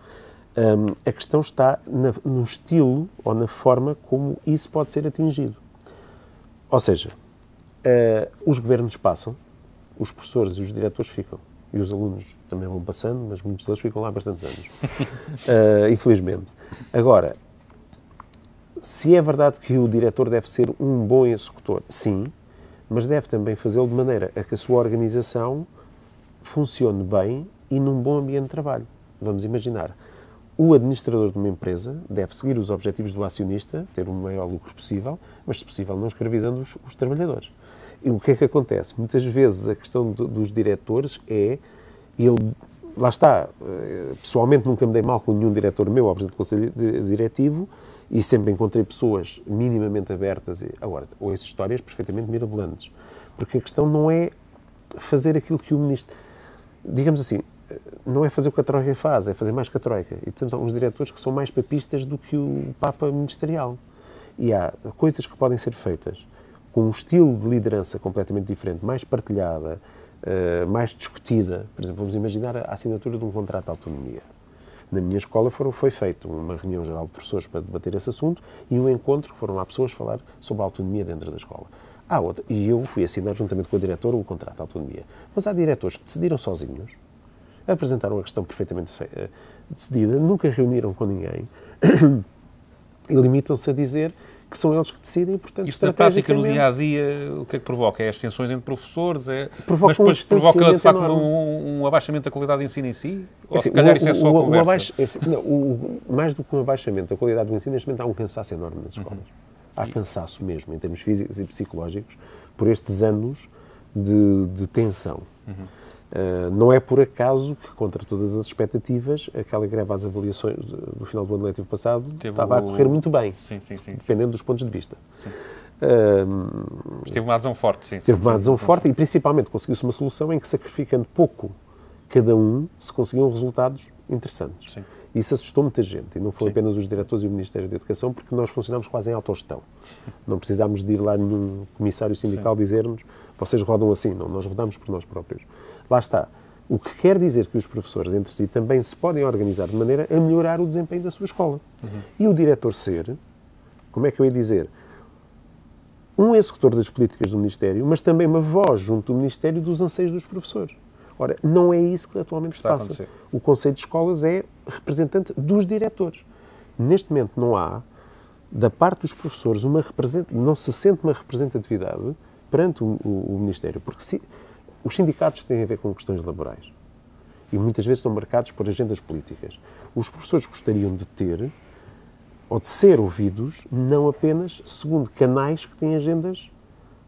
A questão está no estilo ou na forma como isso pode ser atingido. Ou seja, os governos passam, os professores e os diretores ficam. E os alunos também vão passando, mas muitos deles ficam lá há bastantes anos. Infelizmente. Agora, se é verdade que o diretor deve ser um bom executor, sim, mas deve também fazê-lo de maneira a que a sua organização funcione bem e num bom ambiente de trabalho. Vamos imaginar, o administrador de uma empresa deve seguir os objetivos do acionista, ter o maior lucro possível, mas, se possível, não escravizando os trabalhadores. E o que é que acontece? Muitas vezes a questão dos diretores é, lá está, pessoalmente nunca me dei mal com nenhum diretor meu, ao presidente do Conselho Diretivo, e sempre encontrei pessoas minimamente abertas. Agora, ouço histórias perfeitamente mirabolantes. Porque a questão não é fazer aquilo que o ministro... Digamos assim, não é fazer o que a Troika faz, é fazer mais que a Troika. E temos alguns diretores que são mais papistas do que o Papa ministerial. E há coisas que podem ser feitas com um estilo de liderança completamente diferente, mais partilhada, mais discutida. Por exemplo, vamos imaginar a assinatura de um contrato de autonomia. Na minha escola foi feita uma reunião geral de professores para debater esse assunto e um encontro que foram lá pessoas falar sobre a autonomia dentro da escola. Há outra, e eu fui assinar juntamente com a diretora o contrato de autonomia. Mas há diretores que decidiram sozinhos, apresentaram a questão perfeitamente decidida, nunca reuniram com ninguém e limitam-se a dizer que são eles que decidem, portanto, isto na prática, no dia-a-dia, o que é que provoca? É as tensões entre professores? Mas depois provoca, de facto, um abaixamento da qualidade de ensino em si? Ou se calhar isso é só conversa? Mais do que um abaixamento da qualidade do ensino, neste momento há um cansaço enorme nas escolas. Há cansaço mesmo, em termos físicos e psicológicos, por estes anos de tensão. Não é por acaso que, contra todas as expectativas, aquela greve às avaliações do final do ano letivo passado estava a correr muito bem, dependendo dos pontos de vista. Mas teve uma adesão forte, sim. Teve uma adesão forte e, principalmente, conseguiu-se uma solução em que, sacrificando pouco cada um, se conseguiam resultados interessantes. Sim. Isso assustou muita gente, e não foi apenas os diretores e o Ministério da Educação, porque nós funcionámos quase em autogestão. Não precisámos de ir lá nenhum comissário sindical dizer-nos vocês rodam assim. Não, nós rodamos por nós próprios. Lá está. O que quer dizer que os professores entre si também se podem organizar de maneira a melhorar o desempenho da sua escola. E o diretor ser, como é que eu ia dizer, um executor das políticas do Ministério, mas também uma voz junto do Ministério dos anseios dos professores. Ora, não é isso que atualmente se passa. O Conselho de Escolas é representante dos diretores. Neste momento não há, da parte dos professores, não se sente uma representatividade perante o Ministério, porque os sindicatos têm a ver com questões laborais e muitas vezes estão marcados por agendas políticas. Os professores gostariam de ter, ou de ser ouvidos, não apenas segundo canais que têm agendas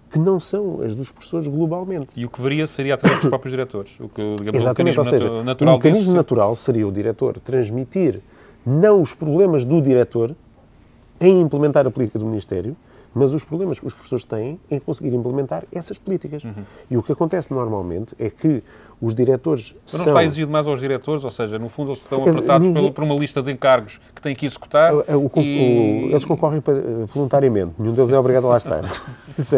que não são as dos professores globalmente. E o que varia seria através dos próprios diretores. Exatamente, ou seja, o mecanismo natural seria o diretor transmitir não os problemas do diretor em implementar a política do Ministério, mas os problemas que os professores têm em conseguir implementar essas políticas. E o que acontece normalmente é que os diretores Mas não está exigido mais aos diretores, ou seja, no fundo eles estão apertados por uma lista de encargos que têm que executar eles concorrem voluntariamente, nenhum deles é obrigado a lá estar. Isso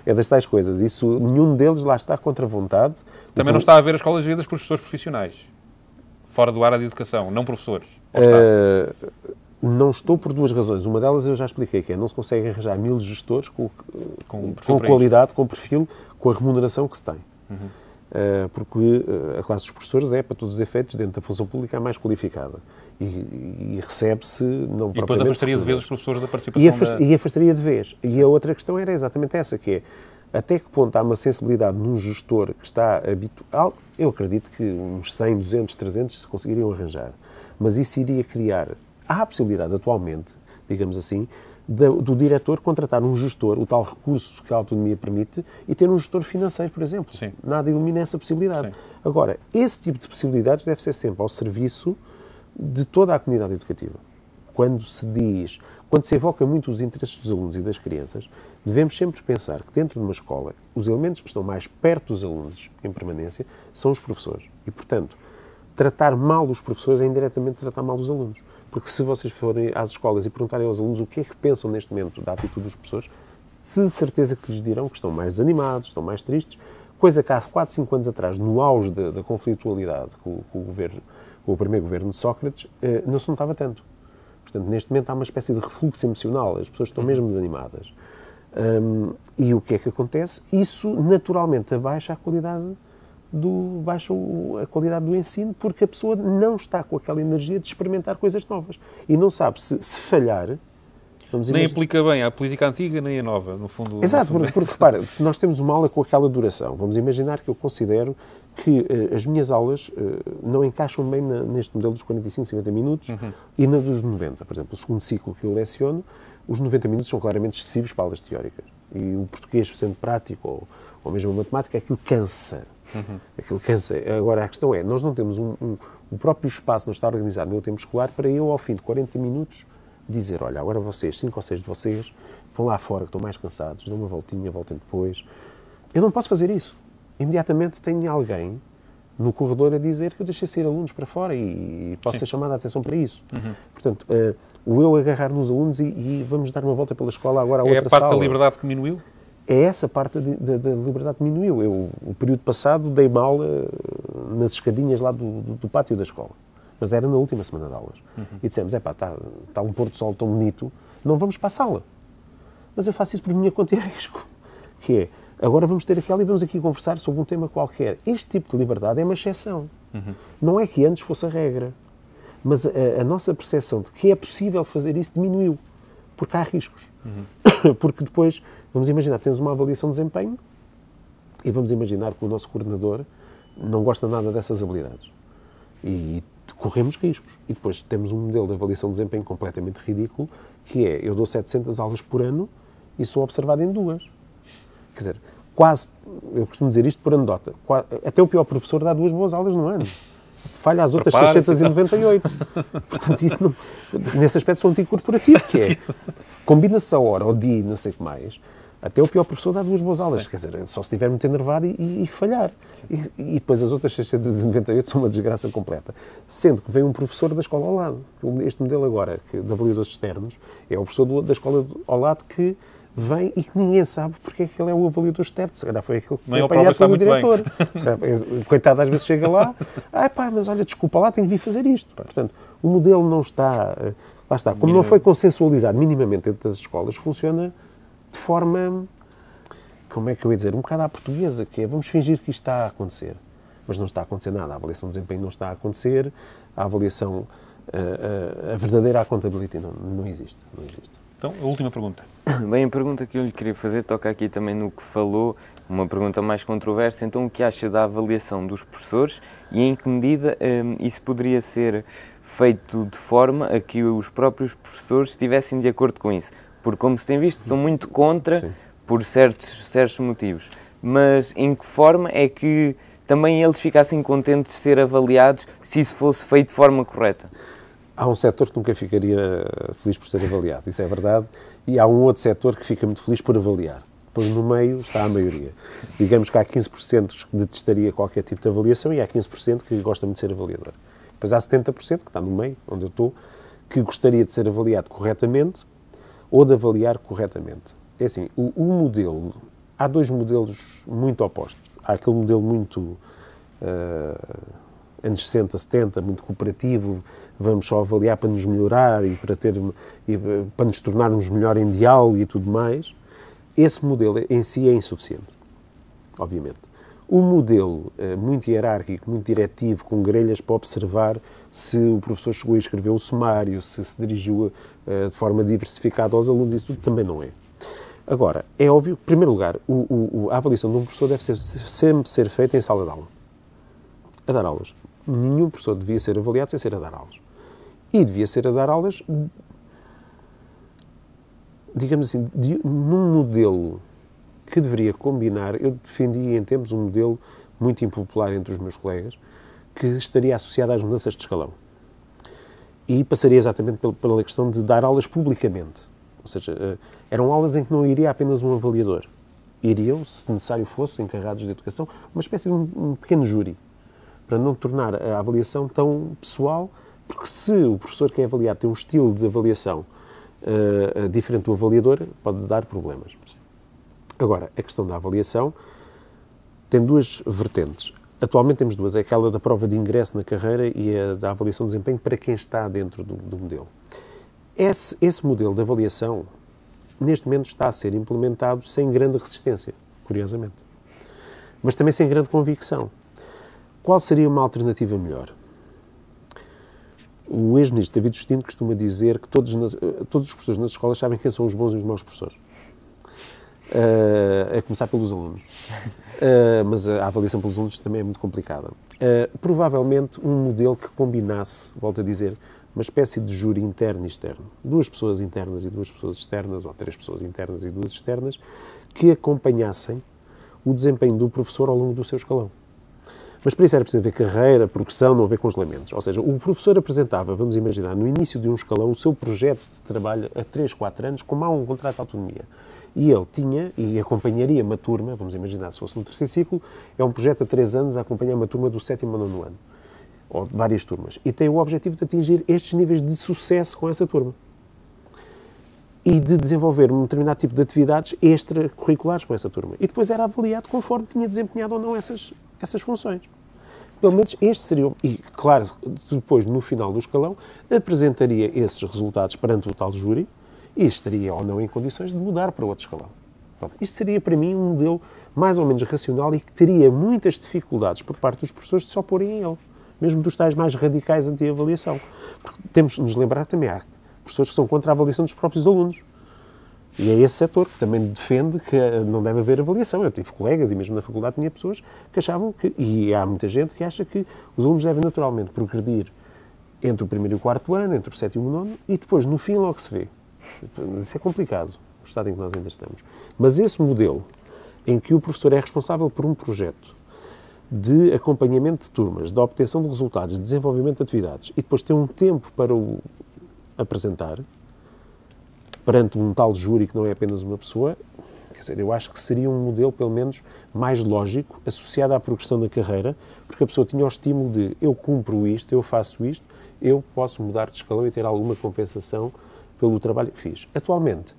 é das tais coisas. Nenhum deles lá está contra vontade. Também não está a haver escolas geridas por gestores profissionais, fora do área de educação, não professores. Não estou por duas razões. Uma delas eu já expliquei, que é não se consegue arranjar 1000 gestores com qualidade, com perfil, com a remuneração que se tem. Porque a classe dos professores é, para todos os efeitos, dentro da função pública, a mais qualificada. E recebe-se, não propriamente... E depois afastaria de vez os professores da participação E afastaria de vez. E a outra questão era exatamente essa, que é até que ponto há uma sensibilidade num gestor que está habitual. Eu acredito que uns 100, 200, 300 se conseguiriam arranjar. Mas isso iria criar... Há a possibilidade, atualmente, digamos assim, do diretor contratar um gestor, o tal recurso que a autonomia permite, e ter um gestor financeiro, por exemplo. Sim. Nada elimina essa possibilidade. Sim. Agora, esse tipo de possibilidades deve ser sempre ao serviço de toda a comunidade educativa. Quando se evoca muito os interesses dos alunos e das crianças, devemos sempre pensar que dentro de uma escola, os elementos que estão mais perto dos alunos em permanência são os professores. E, portanto, tratar mal os professores é indiretamente tratar mal os alunos. Porque se vocês forem às escolas e perguntarem aos alunos o que é que pensam neste momento da atitude dos professores, de certeza que lhes dirão que estão mais desanimados, estão mais tristes, coisa que há 4, 5 anos atrás, no auge da conflitualidade com o primeiro governo de Sócrates, não se notava tanto. Portanto, neste momento há uma espécie de refluxo emocional, as pessoas estão mesmo desanimadas. E o que é que acontece? Isso naturalmente abaixa a qualidade do ensino, porque a pessoa não está com aquela energia de experimentar coisas novas. E não sabe se falhar... Nem aplica bem a política antiga, nem a nova, no fundo. Exato, porque repara, se nós temos uma aula com aquela duração, vamos imaginar que eu considero que as minhas aulas não encaixam bem neste modelo dos 45, 50 minutos e na dos 90. Por exemplo, o segundo ciclo que eu leciono, os 90 minutos são claramente excessivos para aulas teóricas. E o português, sendo prático, ou mesmo a matemática, aquilo cansa. Aquilo cansa. Agora, a questão é, nós não temos o próprio espaço, não está organizado no meu tempo escolar, para eu, ao fim de 40 minutos, dizer, olha, agora vocês, 5 ou 6 de vocês, vão lá fora, que estão mais cansados, dão uma voltinha, voltem depois. Eu não posso fazer isso. Imediatamente tenho alguém no corredor a dizer que eu deixei sair alunos para fora e posso ser chamado a atenção para isso. Portanto, o eu agarrar nos alunos e vamos dar uma volta pela escola agora a outra sala. É a parte da liberdade que diminuiu? É essa parte da liberdade que diminuiu. Eu, o período passado, dei-me aula nas escadinhas lá do pátio da escola. Mas era na última semana de aulas. E dissemos, está um pôr do sol tão bonito, não vamos para a sala. Mas eu faço isso por minha conta e risco. Que é, agora vamos ter aquela e vamos aqui conversar sobre um tema qualquer. Este tipo de liberdade é uma exceção. Não é que antes fosse a regra. Mas a nossa percepção de que é possível fazer isso diminuiu. Porque há riscos. Porque depois, vamos imaginar, temos uma avaliação de desempenho e vamos imaginar que o nosso coordenador não gosta nada dessas habilidades. E corremos riscos. E depois temos um modelo de avaliação de desempenho completamente ridículo, que é, eu dou 700 aulas por ano e sou observado em 2. Quer dizer, eu costumo dizer isto por anedota, até o pior professor dá 2 boas aulas no ano. Falha as outras 698. Portanto, isso não, nesse aspecto sou anticorporativo, que é, combina-se a hora, ou dia, não sei o que mais, até o pior professor dá 2 boas aulas. Sim. Quer dizer, só se estiver muito enervado e falhar. E depois as outras 698 são uma desgraça completa. Sendo que vem um professor da escola ao lado. Este modelo agora, de avaliadores externos, é o professor da escola ao lado que vem e que ninguém sabe porque é que ele é o avaliador externo. Se calhar foi aquele que foi Nem apanhado pelo diretor. bem. Coitado, às vezes chega lá, mas olha, desculpa lá, tenho que vir fazer isto. Portanto, o modelo não está... Lá está. Como não foi consensualizado minimamente dentro das escolas, funciona de forma... Como é que eu ia dizer? Um bocado à portuguesa, que é, vamos fingir que isto está a acontecer. Mas não está a acontecer nada. A avaliação de desempenho não está a acontecer. A avaliação... a verdadeira accountability não existe. Não existe. Então, a última pergunta. Bem, a pergunta que eu lhe queria fazer toca aqui também no que falou, uma pergunta mais controversa. Então, o que acha da avaliação dos professores e em que medida isso poderia ser feito de forma a que os próprios professores estivessem de acordo com isso? Porque, como se tem visto, são muito contra, sim, por certos motivos. Mas em que forma é que também eles ficassem contentes de ser avaliados se isso fosse feito de forma correta? Há um setor que nunca ficaria feliz por ser avaliado, isso é verdade, e há um outro setor que fica muito feliz por avaliar. Depois, no meio, está a maioria. Digamos que há 15% que detestaria qualquer tipo de avaliação e há 15% que gosta muito de ser avaliador. Depois há 70%, que está no meio, onde eu estou, que gostaria de ser avaliado corretamente ou de avaliar corretamente. É assim, o modelo... Há dois modelos muito opostos. Há aquele modelo muito... anos 60, 70, muito cooperativo, vamos só avaliar para nos melhorar e para nos tornarmos melhor em diálogo e tudo mais. Esse modelo em si é insuficiente, obviamente. O modelo muito hierárquico, muito diretivo, com grelhas para observar se o professor chegou a escrever o sumário, se dirigiu de forma diversificada aos alunos, isso tudo também não é. Agora, é óbvio que, em primeiro lugar, a avaliação de um professor deve sempre ser feita em sala de aula, a dar aulas. Nenhum professor devia ser avaliado sem ser a dar aulas. E devia ser a dar aulas, digamos assim, num modelo que deveria combinar. Eu defendia em tempos um modelo muito impopular entre os meus colegas, que estaria associado às mudanças de escalão. E passaria exatamente pela questão de dar aulas publicamente. Ou seja, eram aulas em que não iria apenas um avaliador. Iriam, se necessário fosse, encarregados de educação, uma espécie de um pequeno júri, para não tornar a avaliação tão pessoal, porque se o professor que é avaliado tem um estilo de avaliação diferente do avaliador, pode dar problemas. Agora, a questão da avaliação tem duas vertentes. Atualmente temos duas, é aquela da prova de ingresso na carreira e a da avaliação de desempenho para quem está dentro do modelo. Esse modelo de avaliação, neste momento, está a ser implementado sem grande resistência, curiosamente, mas também sem grande convicção. Qual seria uma alternativa melhor? O ex-ministro David Justino costuma dizer que todos os professores nas escolas sabem quem são os bons e os maus professores. A começar pelos alunos. Mas a avaliação pelos alunos também é muito complicada. Provavelmente um modelo que combinasse, volto a dizer, uma espécie de júri interno e externo. 2 pessoas internas e 2 pessoas externas, ou 3 pessoas internas e 2 externas, que acompanhassem o desempenho do professor ao longo do seu escalão. Mas para isso era preciso ver carreira, progressão, não haver congelamentos. Ou seja, o professor apresentava, vamos imaginar, no início de um escalão, o seu projeto de trabalho a 3, 4 anos, como há um contrato de autonomia. E ele tinha, e acompanharia uma turma, vamos imaginar, se fosse no terceiro ciclo, é um projeto a 3 anos a acompanhar uma turma do 7º ao 9º ano. Ou várias turmas. E tem o objetivo de atingir estes níveis de sucesso com essa turma. E de desenvolver um determinado tipo de atividades extracurriculares com essa turma. E depois era avaliado conforme tinha desempenhado ou não essas funções. Pelo menos estes seriam... E, claro, depois, no final do escalão, apresentaria esses resultados perante o tal júri e estaria ou não em condições de mudar para outro escalão. Pronto, isto seria, para mim, um modelo mais ou menos racional e que teria muitas dificuldades por parte dos professores de se oporem a ele. Mesmo dos tais mais radicais anti-avaliação. Porque temos de nos lembrar que também há professores que são contra a avaliação dos próprios alunos. E é esse setor que também defende que não deve haver avaliação. Eu tive colegas, e mesmo na faculdade tinha pessoas que achavam que, e há muita gente que acha que os alunos devem naturalmente progredir entre o 1º e o 4º ano, entre o 7º e o 9º, e depois, no fim, logo se vê. Isso é complicado, o estado em que nós ainda estamos. Mas esse modelo, em que o professor é responsável por um projeto de acompanhamento de turmas, de obtenção de resultados, de desenvolvimento de atividades, e depois ter um tempo para o apresentar, perante um tal júri que não é apenas uma pessoa, quer dizer, eu acho que seria um modelo, pelo menos, mais lógico, associado à progressão da carreira, porque a pessoa tinha o estímulo de eu cumpro isto, eu faço isto, eu posso mudar de escalão e ter alguma compensação pelo trabalho que fiz. Atualmente,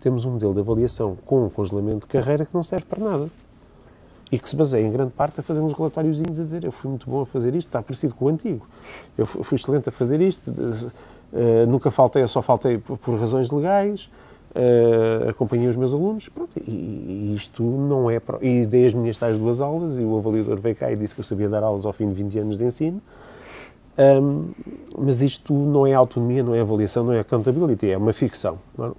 temos um modelo de avaliação com um congelamento de carreira que não serve para nada. E que se baseia, em grande parte, a fazer uns relatóriozinhos a dizer eu fui muito bom a fazer isto, está parecido com o antigo. Eu fui excelente a fazer isto, nunca faltei, eu só faltei por razões legais, acompanhei os meus alunos, pronto, e isto não é... E dei as minhas tais 2 aulas, e o avaliador veio cá e disse que eu sabia dar aulas ao fim de 20 anos de ensino. Mas isto não é autonomia, não é avaliação, não é accountability, é uma ficção. Não?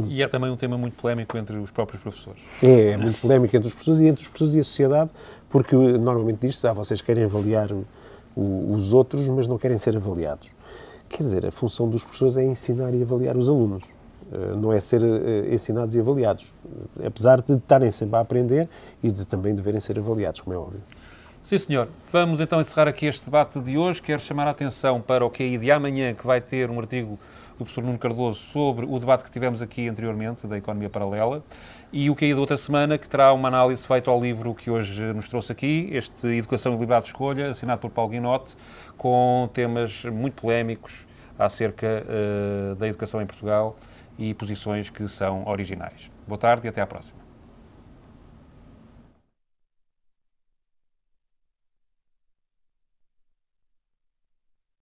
E é também um tema muito polémico entre os próprios professores. É muito polémico entre os professores e entre os professores e a sociedade, porque normalmente diz-se, vocês querem avaliar os outros, mas não querem ser avaliados. Quer dizer, a função dos professores é ensinar e avaliar os alunos, não é ser ensinados e avaliados, apesar de estarem sempre a aprender e de também deverem ser avaliados, como é óbvio. Sim, senhor. Vamos então encerrar aqui este debate de hoje. Quero chamar a atenção para o QI de amanhã, que vai ter um artigo do professor Nuno Cardoso sobre o debate que tivemos aqui anteriormente, da economia paralela, e o QI da outra semana, que terá uma análise feita ao livro que hoje nos trouxe aqui, este Educação e Liberdade de Escolha, assinado por Paulo Guinote, com temas muito polémicos acerca da educação em Portugal e posições que são originais. Boa tarde e até à próxima.